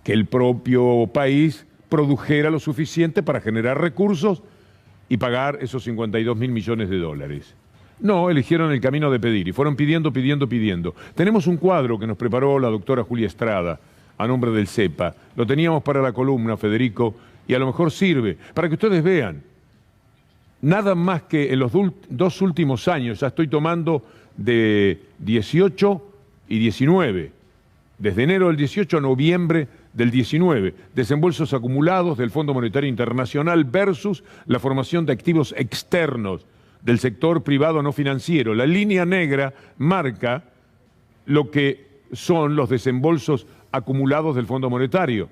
[SPEAKER 1] Que el propio país produjera lo suficiente para generar recursos y pagar esos 52.000 millones de dólares. No, eligieron el camino de pedir y fueron pidiendo. Tenemos un cuadro que nos preparó la doctora Julia Estrada a nombre del CEPA. Lo teníamos para la columna, Federico, y a lo mejor sirve para que ustedes vean. Nada más que en los 2 últimos años, ya estoy tomando de 18 y 19, desde enero del 18 a noviembre del 19, desembolsos acumulados del Fondo Monetario Internacional versus la formación de activos externos del sector privado no financiero. La línea negra marca lo que son los desembolsos acumulados del Fondo Monetario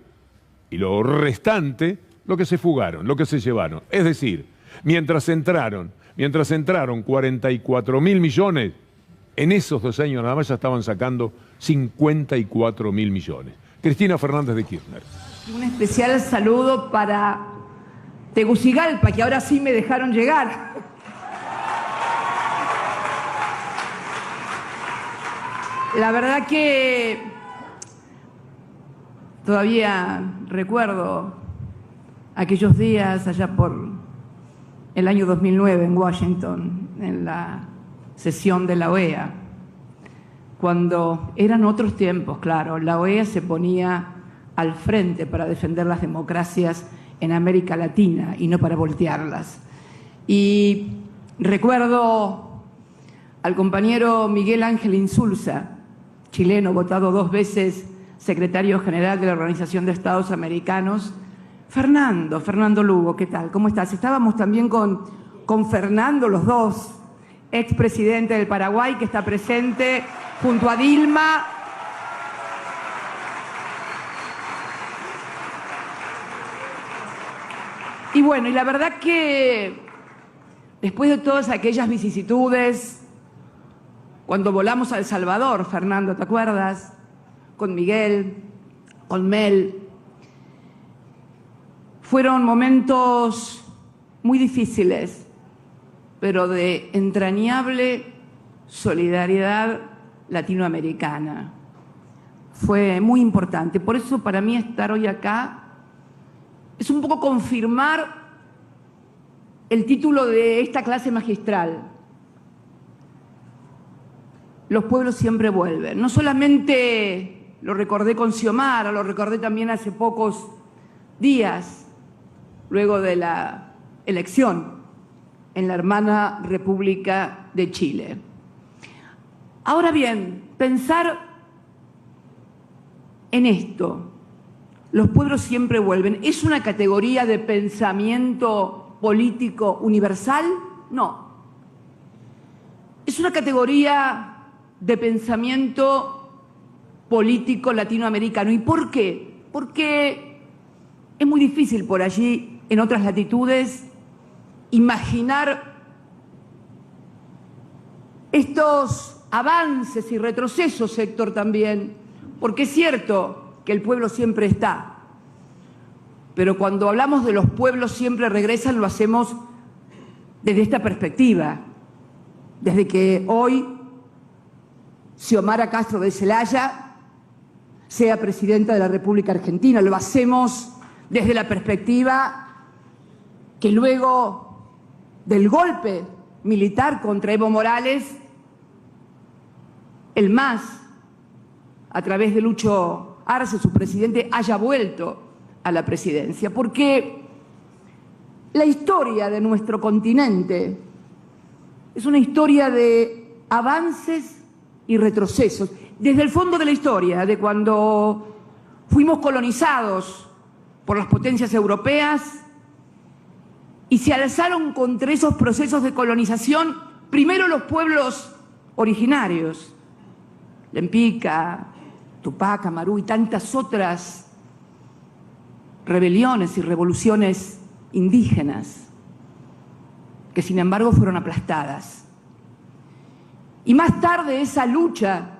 [SPEAKER 1] y lo restante, lo que se fugaron, lo que se llevaron. Es decir, mientras entraron 44.000 millones, en esos 2 años nada más ya estaban sacando 54.000 millones. Cristina Fernández de Kirchner.
[SPEAKER 9] Un especial saludo para Tegucigalpa, que ahora sí me dejaron llegar. La verdad que todavía recuerdo aquellos días allá por el año 2009 en Washington, en la sesión de la OEA, cuando eran otros tiempos, claro, la OEA se ponía al frente para defender las democracias en América Latina y no para voltearlas. Y recuerdo al compañero Miguel Ángel Insulza, chileno, votado 2 veces secretario general de la Organización de Estados Americanos. Fernando Lugo, ¿qué tal? ¿Cómo estás? Estábamos también con Fernando, los dos, expresidente del Paraguay, que está presente junto a Dilma. Y bueno, y la verdad que después de todas aquellas vicisitudes, cuando volamos a El Salvador, Fernando, ¿te acuerdas? Con Miguel, con Mel. Fueron momentos muy difíciles, pero de entrañable solidaridad latinoamericana. Fue muy importante. Por eso para mí estar hoy acá es un poco confirmar el título de esta clase magistral. Los pueblos siempre vuelven. No solamente lo recordé con Xiomara, lo recordé también hace pocos días, luego de la elección en la hermana República de Chile. Ahora bien, pensar en esto, los pueblos siempre vuelven, ¿es una categoría de pensamiento político universal? No. Es una categoría de pensamiento político latinoamericano. ¿Y por qué? Porque es muy difícil por allí, en otras latitudes, imaginar estos avances y retrocesos, Héctor, también, porque es cierto que el pueblo siempre está, pero cuando hablamos de los pueblos siempre regresan, lo hacemos desde esta perspectiva, desde que hoy Xiomara Castro de Celaya sea presidenta de la República Argentina, lo hacemos desde la perspectiva que luego del golpe militar contra Evo Morales, el MAS, a través de Lucho Arce, su presidente, haya vuelto a la presidencia. Porque la historia de nuestro continente es una historia de avances y retrocesos. Desde el fondo de la historia, de cuando fuimos colonizados por las potencias europeas y se alzaron contra esos procesos de colonización, primero los pueblos originarios, Lempica, Tupac, Amarú y tantas otras rebeliones y revoluciones indígenas, que sin embargo fueron aplastadas. Y más tarde esa lucha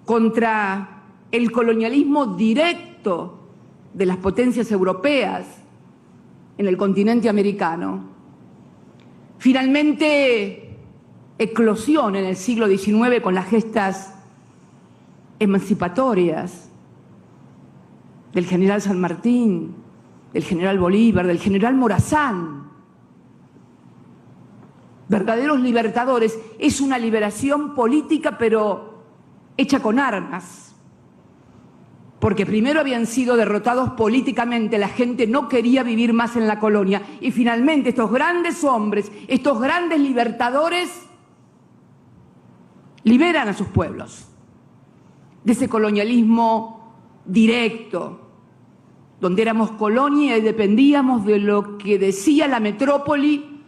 [SPEAKER 9] contra el colonialismo directo de las potencias europeas en el continente americano, finalmente eclosión en el siglo XIX con las gestas emancipatorias del general San Martín, del general Bolívar, del general Morazán. Verdaderos libertadores. Es una liberación política, pero hecha con armas. Porque primero habían sido derrotados políticamente, la gente no quería vivir más en la colonia. Y finalmente estos grandes hombres, estos grandes libertadores, liberan a sus pueblos de ese colonialismo directo, donde éramos colonia y dependíamos de lo que decía la metrópoli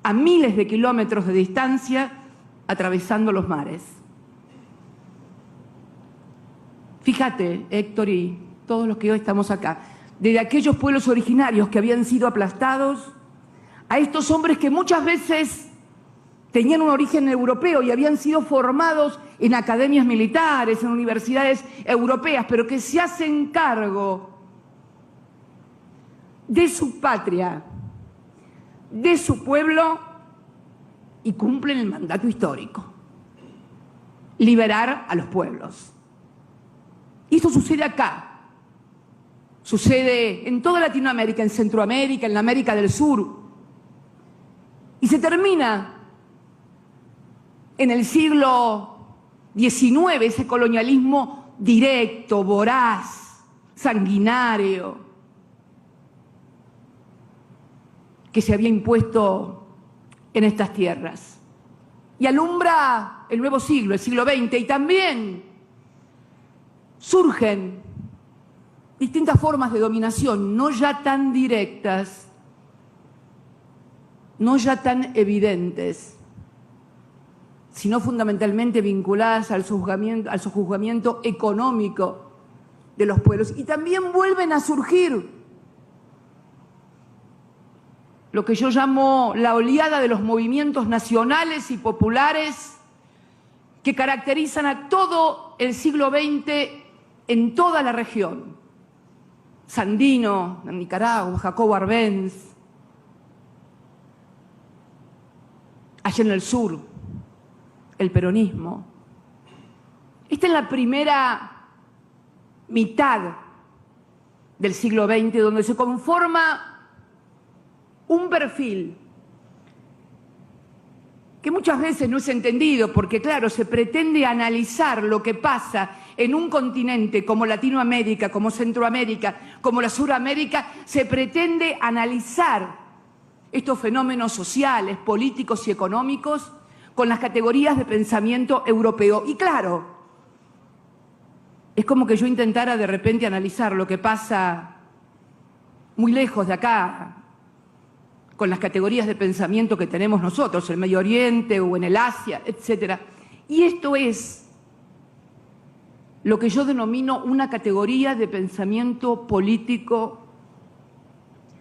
[SPEAKER 9] a miles de kilómetros de distancia, atravesando los mares. Fíjate, Héctor, y todos los que hoy estamos acá, desde aquellos pueblos originarios que habían sido aplastados, a estos hombres que muchas veces tenían un origen europeo y habían sido formados en academias militares, en universidades europeas, pero que se hacen cargo de su patria, de su pueblo, y cumplen el mandato histórico: liberar a los pueblos. Y esto sucede acá, sucede en toda Latinoamérica, en Centroamérica, en la América del Sur, y se termina en el siglo XIX ese colonialismo directo, voraz, sanguinario, que se había impuesto en estas tierras. Y alumbra el nuevo siglo, el siglo XX, y también surgen distintas formas de dominación, no ya tan directas, no ya tan evidentes, sino fundamentalmente vinculadas al sojuzgamiento económico de los pueblos. Y también vuelven a surgir lo que yo llamo la oleada de los movimientos nacionales y populares que caracterizan a todo el siglo XX en toda la región. Sandino, en Nicaragua, Jacobo Arbenz, allá en el sur, el peronismo. Esta es la primera mitad del siglo XX, donde se conforma un perfil que muchas veces no es entendido, porque claro, se pretende analizar lo que pasa en un continente como Latinoamérica, como Centroamérica, como la Suramérica, se pretende analizar estos fenómenos sociales, políticos y económicos con las categorías de pensamiento europeo. Y claro, es como que yo intentara de repente analizar lo que pasa muy lejos de acá, con las categorías de pensamiento que tenemos nosotros, en el Medio Oriente o en el Asia, etc. Y esto es lo que yo denomino una categoría de pensamiento político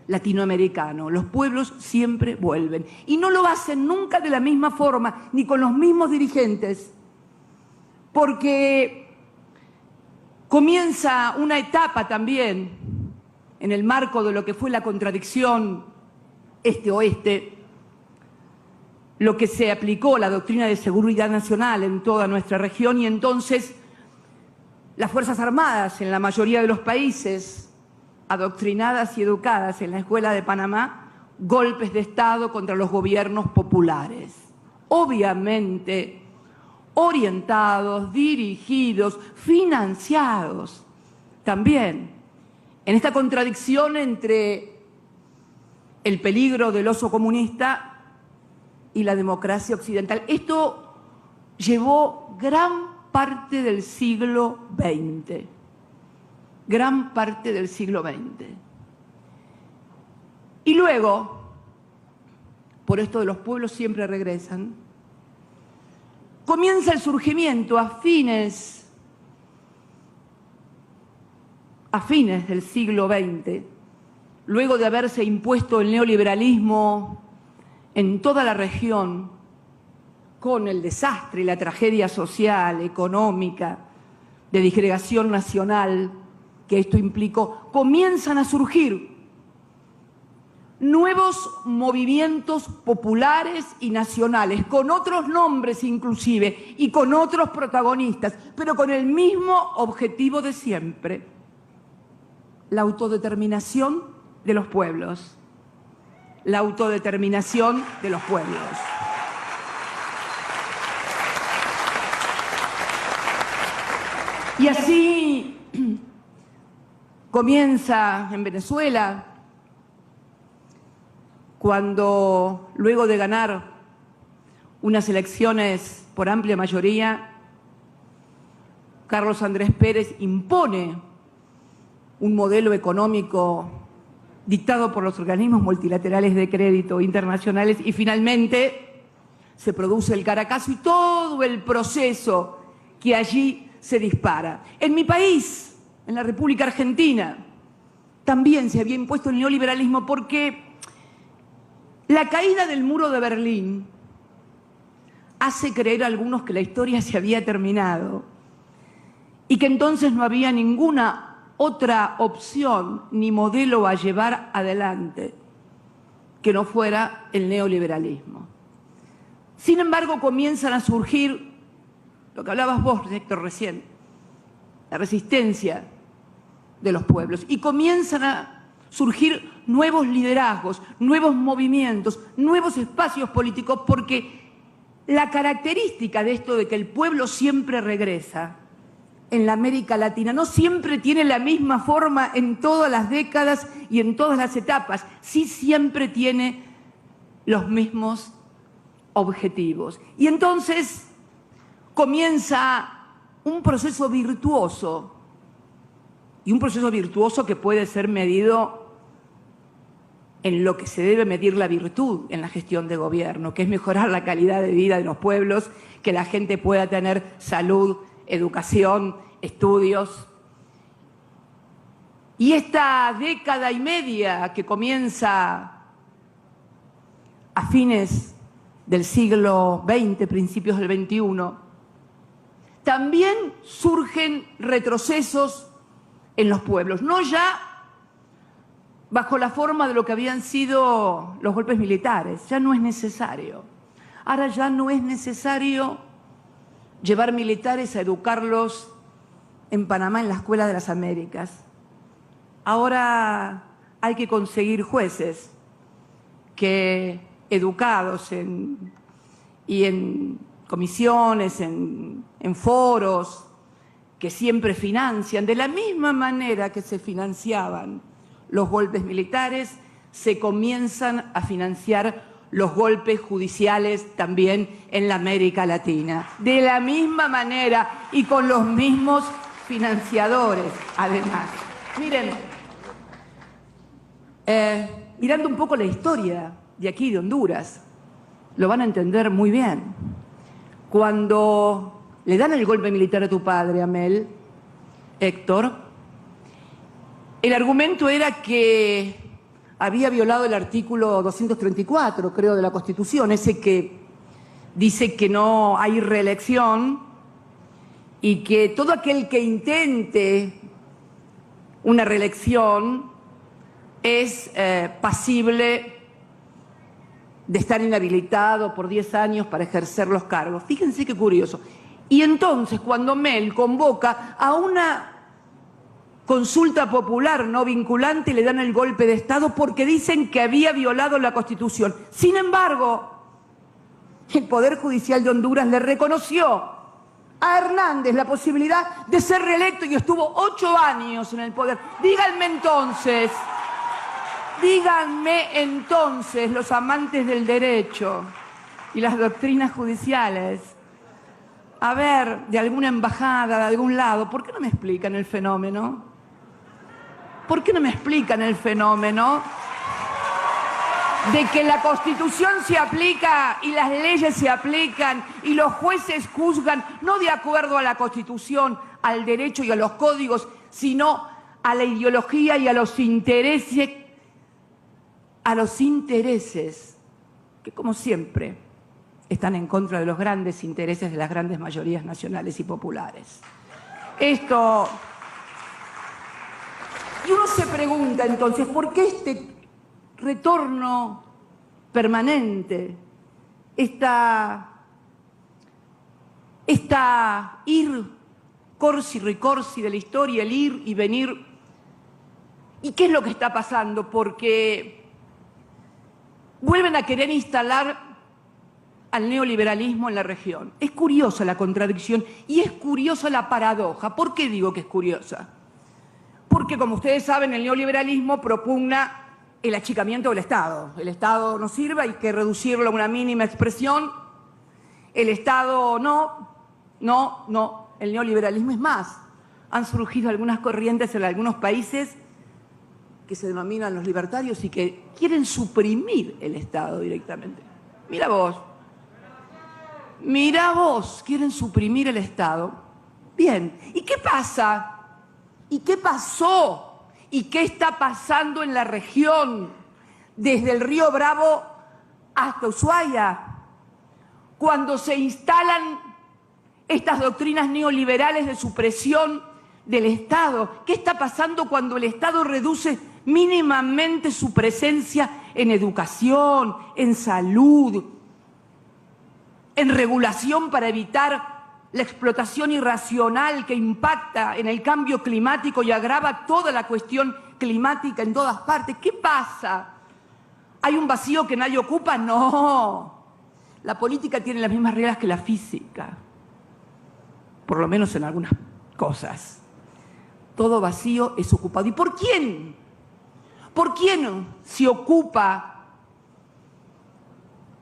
[SPEAKER 9] latinoamericano. Los pueblos siempre vuelven. Y no lo hacen nunca de la misma forma, ni con los mismos dirigentes, porque comienza una etapa también en el marco de lo que fue la contradicción este-oeste, lo que se aplicó, la doctrina de seguridad nacional en toda nuestra región, y entonces las Fuerzas Armadas en la mayoría de los países, adoctrinadas y educadas en la Escuela de Panamá, golpes de Estado contra los gobiernos populares, obviamente orientados, dirigidos, financiados también en esta contradicción entre el peligro del oso comunista y la democracia occidental. Esto llevó gran parte del siglo XX. Gran parte del siglo XX. Y luego, por esto de los pueblos siempre regresan, comienza el surgimiento a fines del siglo XX, luego de haberse impuesto el neoliberalismo en toda la región, con el desastre y la tragedia social, económica, de disgregación nacional que esto implicó, comienzan a surgir nuevos movimientos populares y nacionales, con otros nombres inclusive y con otros protagonistas, pero con el mismo objetivo de siempre: la autodeterminación de los pueblos. La autodeterminación de los pueblos. Y así comienza en Venezuela, cuando luego de ganar unas elecciones por amplia mayoría, Carlos Andrés Pérez impone un modelo económico dictado por los organismos multilaterales de crédito internacionales y finalmente se produce el Caracazo y todo el proceso que allí se dispara. En mi país, en la República Argentina, también se había impuesto el neoliberalismo porque la caída del muro de Berlín hace creer a algunos que la historia se había terminado y que entonces no había ninguna otra opción ni modelo a llevar adelante que no fuera el neoliberalismo. Sin embargo, comienzan a surgir, lo que hablabas vos, Héctor, recién, la resistencia de los pueblos, y comienzan a surgir nuevos liderazgos, nuevos movimientos, nuevos espacios políticos, porque la característica de esto de que el pueblo siempre regresa en la América Latina no siempre tiene la misma forma en todas las décadas y en todas las etapas, sí siempre tiene los mismos objetivos. Y entonces comienza un proceso virtuoso, y un proceso virtuoso que puede ser medido en lo que se debe medir la virtud en la gestión de gobierno, que es mejorar la calidad de vida de los pueblos, que la gente pueda tener salud, educación, estudios. Y esta década y media que comienza a fines del siglo XX, principios del XXI, también surgen retrocesos en los pueblos, no ya bajo la forma de lo que habían sido los golpes militares, ya no es necesario. Ahora ya no es necesario llevar militares a educarlos en Panamá, en la Escuela de las Américas. Ahora hay que conseguir jueces que, educados en comisiones, en foros, que siempre financian, de la misma manera que se financiaban los golpes militares, se comienzan a financiar los golpes judiciales también en la América Latina. De la misma manera y con los mismos financiadores, además. Miren, mirando un poco la historia de aquí, de Honduras, lo van a entender muy bien. Cuando le dan el golpe militar a tu padre, Amel, Héctor, el argumento era que había violado el artículo 234, creo, de la Constitución, ese que dice que no hay reelección y que todo aquel que intente una reelección es pasible de estar inhabilitado por 10 años para ejercer los cargos. Fíjense qué curioso. Y entonces, cuando Mel convoca a una consulta popular no vinculante, le dan el golpe de Estado porque dicen que había violado la Constitución. Sin embargo, el Poder Judicial de Honduras le reconoció a Hernández la posibilidad de ser reelecto y estuvo 8 años en el poder. Díganme entonces, los amantes del derecho y las doctrinas judiciales, a ver, de alguna embajada, de algún lado, ¿por qué no me explican el fenómeno? ¿Por qué no me explican el fenómeno de que la Constitución se aplica y las leyes se aplican y los jueces juzgan no de acuerdo a la Constitución, al derecho y a los códigos, sino a la ideología y a los intereses que, como siempre, están en contra de los grandes intereses de las grandes mayorías nacionales y populares? Y uno se pregunta entonces, ¿por qué este retorno permanente, esta ir corsi ricorsi de la historia, el ir y venir. ¿Y qué es lo que está pasando? Porque vuelven a querer instalar al neoliberalismo en la región. Es curiosa la contradicción y es curiosa la paradoja. ¿Por qué digo que es curiosa? Porque, como ustedes saben, el neoliberalismo propugna el achicamiento del Estado. El Estado no sirve, hay que reducirlo a una mínima expresión. El Estado no. El neoliberalismo es más. Han surgido algunas corrientes en algunos países que se denominan los libertarios y que quieren suprimir el Estado directamente. Mira vos, quieren suprimir el Estado. Bien, ¿y qué pasa? ¿Y qué pasó? ¿Y qué está pasando en la región? Desde el Río Bravo hasta Ushuaia, cuando se instalan estas doctrinas neoliberales de supresión del Estado. ¿Qué está pasando cuando el Estado reduce mínimamente su presencia en educación, en salud, en regulación para evitar la explotación irracional que impacta en el cambio climático y agrava toda la cuestión climática en todas partes? ¿Qué pasa? ¿Hay un vacío que nadie ocupa? No. La política tiene las mismas reglas que la física, por lo menos en algunas cosas. Todo vacío es ocupado. ¿Y por quién? ¿Por quién se ocupa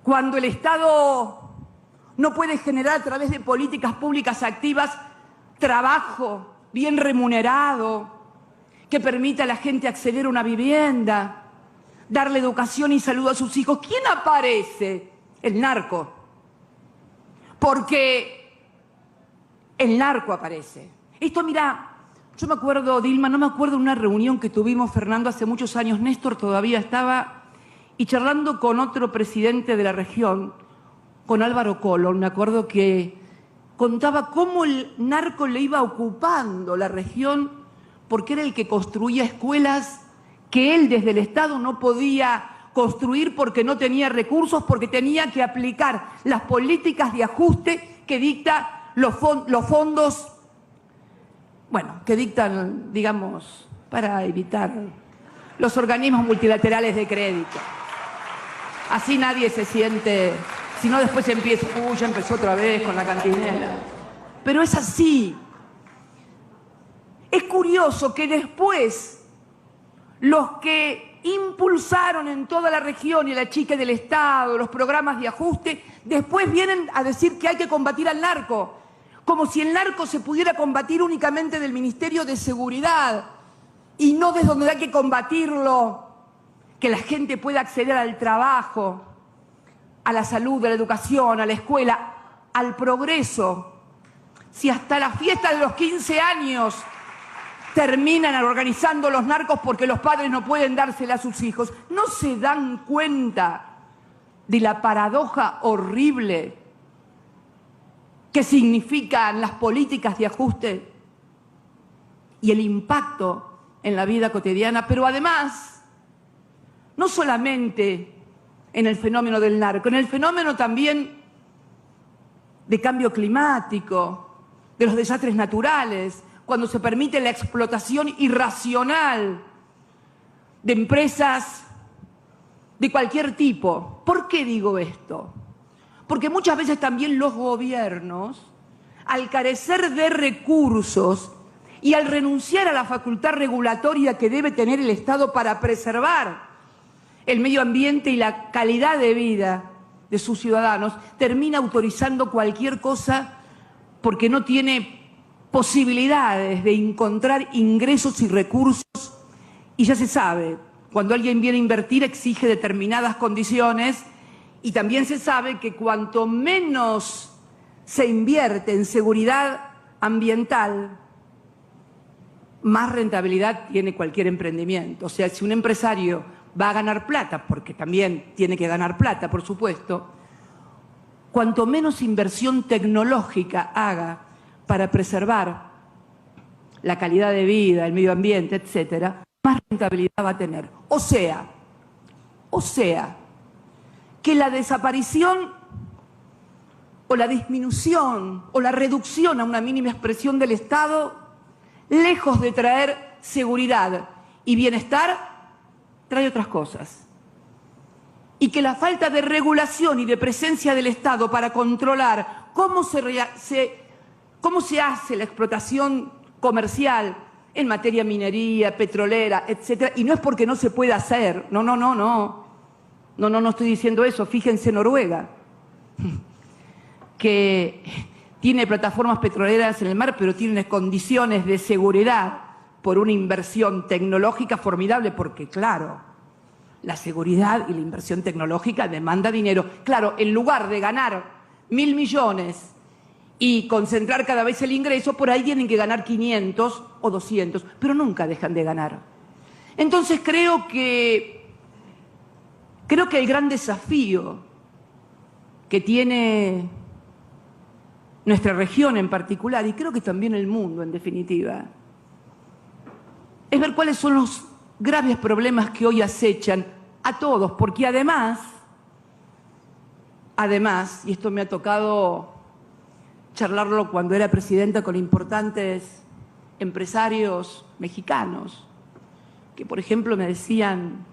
[SPEAKER 9] cuando el Estado no puede generar a través de políticas públicas activas trabajo bien remunerado que permita a la gente acceder a una vivienda, darle educación y salud a sus hijos? ¿Quién aparece? El narco. Porque el narco aparece. Esto, mira, yo me acuerdo, Dilma, no me acuerdo de una reunión que tuvimos, Fernando, hace muchos años. Néstor todavía estaba, y charlando con otro presidente de la región, con Álvaro Colón, me acuerdo que contaba cómo el narco le iba ocupando la región porque era el que construía escuelas que él desde el Estado no podía construir porque no tenía recursos, porque tenía que aplicar las políticas de ajuste que dictan los fondos, bueno, que dictan, digamos, para evitar los organismos multilaterales de crédito. Así nadie se siente, si no después empieza, uy, ya empezó otra vez con la cantinela. Pero es así. Es curioso que después los que impulsaron en toda la región y el achique del Estado, los programas de ajuste, después vienen a decir que hay que combatir al narco, como si el narco se pudiera combatir únicamente del Ministerio de Seguridad y no desde donde hay que combatirlo, que la gente pueda acceder al trabajo, a la salud, a la educación, a la escuela, al progreso. Si hasta la fiesta de los 15 años terminan organizando los narcos porque los padres no pueden dársela a sus hijos, ¿no se dan cuenta de la paradoja horrible que significan las políticas de ajuste y el impacto en la vida cotidiana? Pero además, no solamente en el fenómeno del narco, en el fenómeno también de cambio climático, de los desastres naturales, cuando se permite la explotación irracional de empresas de cualquier tipo. ¿Por qué digo esto? Porque muchas veces también los gobiernos, al carecer de recursos y al renunciar a la facultad regulatoria que debe tener el Estado para preservar el medio ambiente y la calidad de vida de sus ciudadanos, termina autorizando cualquier cosa porque no tiene posibilidades de encontrar ingresos y recursos. Y ya se sabe, cuando alguien viene a invertir exige determinadas condiciones, y también se sabe que cuanto menos se invierte en seguridad ambiental, más rentabilidad tiene cualquier emprendimiento. O sea, si un empresario va a ganar plata, porque también tiene que ganar plata, por supuesto, cuanto menos inversión tecnológica haga para preservar la calidad de vida, el medio ambiente, etcétera, más rentabilidad va a tener. O sea, O sea, que la desaparición o la disminución o la reducción a una mínima expresión del Estado, lejos de traer seguridad y bienestar, trae otras cosas. Y que la falta de regulación y de presencia del Estado para controlar cómo se hace la explotación comercial en materia minería, petrolera, etcétera, y no es porque no se pueda hacer, no estoy diciendo eso. Fíjense Noruega, que tiene plataformas petroleras en el mar, pero tiene condiciones de seguridad por una inversión tecnológica formidable, porque claro, la seguridad y la inversión tecnológica demanda dinero. Claro, en lugar de ganar 1.000 millones y concentrar cada vez el ingreso, por ahí tienen que ganar 500 o 200, pero nunca dejan de ganar. Entonces creo que el gran desafío que tiene nuestra región en particular, y creo que también el mundo en definitiva, es ver cuáles son los graves problemas que hoy acechan a todos, porque además, y esto me ha tocado charlarlo cuando era presidenta con importantes empresarios mexicanos, que por ejemplo me decían,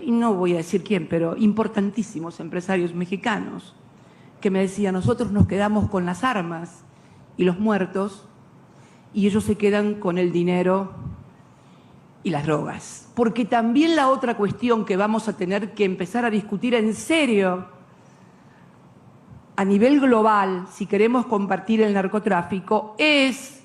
[SPEAKER 9] y no voy a decir quién, pero importantísimos empresarios mexicanos, que me decían, nosotros nos quedamos con las armas y los muertos, y ellos se quedan con el dinero y las drogas. Porque también la otra cuestión que vamos a tener que empezar a discutir en serio a nivel global, si queremos combatir el narcotráfico, es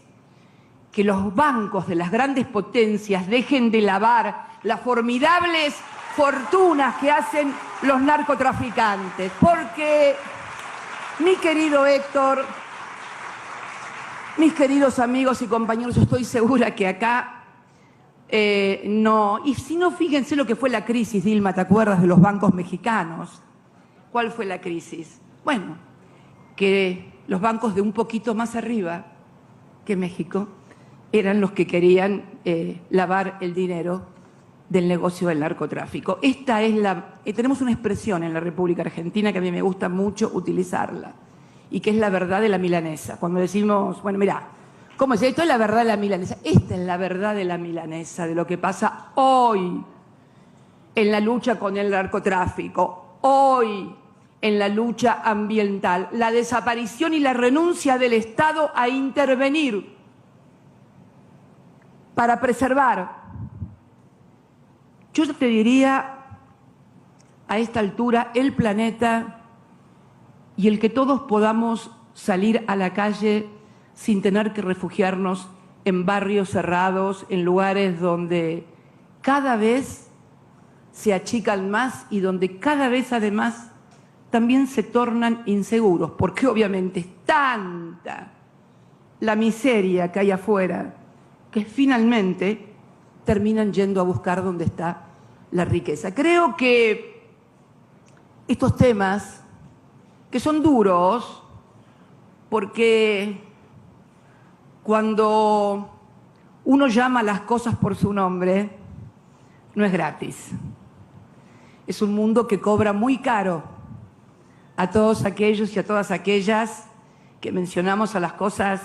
[SPEAKER 9] que los bancos de las grandes potencias dejen de lavar las formidables fortunas que hacen los narcotraficantes. Porque, mi querido Héctor, mis queridos amigos y compañeros, yo estoy segura que acá no. Y si no, fíjense lo que fue la crisis, Dilma, ¿te acuerdas de los bancos mexicanos? ¿Cuál fue la crisis? Bueno, que los bancos de un poquito más arriba que México eran los que querían lavar el dinero del negocio del narcotráfico. Esta es tenemos una expresión en la República Argentina que a mí me gusta mucho utilizarla, y que es la verdad de la milanesa. Cuando decimos, bueno, mirá, ¿cómo es esto? Es la verdad de la milanesa. Esta es la verdad de la milanesa, de lo que pasa hoy en la lucha con el narcotráfico, hoy en la lucha ambiental, la desaparición y la renuncia del Estado a intervenir para preservar. Yo te diría, a esta altura, el planeta y el que todos podamos salir a la calle sin tener que refugiarnos en barrios cerrados, en lugares donde cada vez se achican más y donde cada vez además también se tornan inseguros, porque obviamente es tanta la miseria que hay afuera que finalmente terminan yendo a buscar donde está la riqueza. Creo que estos temas, que son duros, porque cuando uno llama las cosas por su nombre, no es gratis. Es un mundo que cobra muy caro a todos aquellos y a todas aquellas que mencionamos a las cosas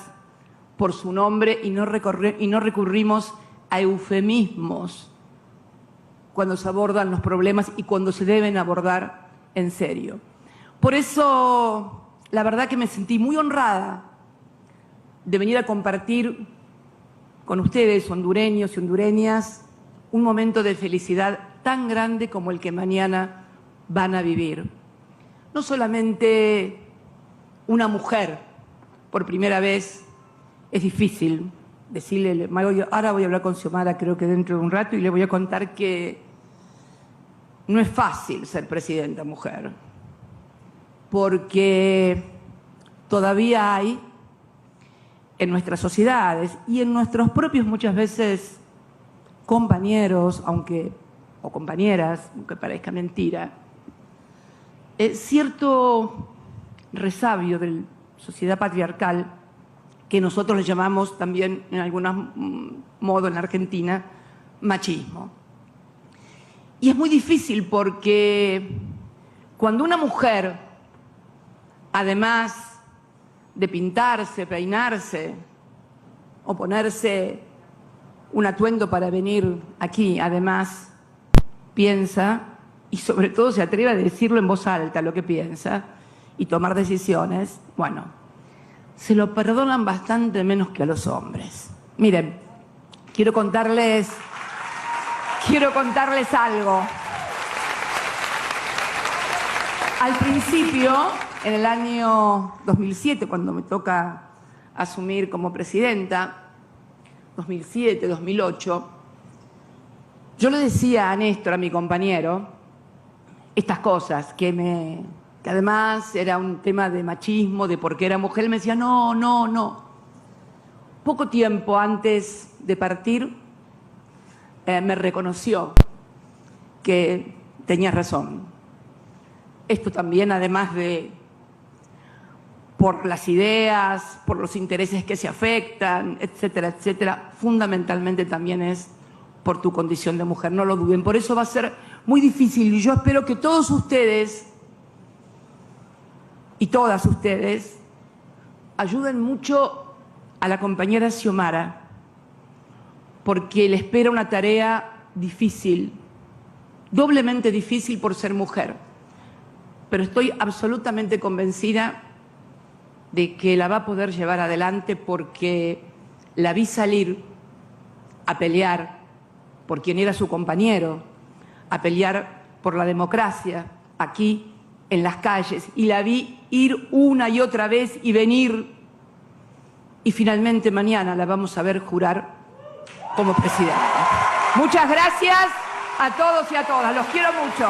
[SPEAKER 9] por su nombre y no recurrimos a eufemismos cuando se abordan los problemas y cuando se deben abordar en serio. Por eso, la verdad que me sentí muy honrada de venir a compartir con ustedes, hondureños y hondureñas, un momento de felicidad tan grande como el que mañana van a vivir. No solamente una mujer, por primera vez, es difícil decirle, ahora voy a hablar con Xiomara, creo que dentro de un rato, y le voy a contar que no es fácil ser presidenta mujer, porque todavía hay en nuestras sociedades y en nuestros propios muchas veces compañeros, o compañeras, aunque parezca mentira, cierto resabio de la sociedad patriarcal que nosotros le llamamos también, en algún modo en la Argentina, machismo. Y es muy difícil porque cuando una mujer, además de pintarse, peinarse o ponerse un atuendo para venir aquí, además piensa y sobre todo se atreve a decirlo en voz alta lo que piensa y tomar decisiones, bueno, se lo perdonan bastante menos que a los hombres. Miren, quiero contarles algo. Al principio, en el año 2007, cuando me toca asumir como presidenta, 2007, 2008, yo le decía a Néstor, a mi compañero, estas cosas, que además era un tema de machismo, de por qué era mujer. Él me decía, no. Poco tiempo antes de partir, me reconoció que tenía razón. Esto también, además de por las ideas, por los intereses que se afectan, etcétera, etcétera, fundamentalmente también es por tu condición de mujer, no lo duden. Por eso va a ser muy difícil y yo espero que todos ustedes y todas ustedes ayuden mucho a la compañera Xiomara, porque le espera una tarea difícil, doblemente difícil por ser mujer. Pero estoy absolutamente convencida de que la va a poder llevar adelante porque la vi salir a pelear por quien era su compañero, a pelear por la democracia aquí en las calles, y la vi ir una y otra vez y venir, y finalmente mañana la vamos a ver jurar como presidenta. Muchas gracias a todos y a todas, los quiero mucho.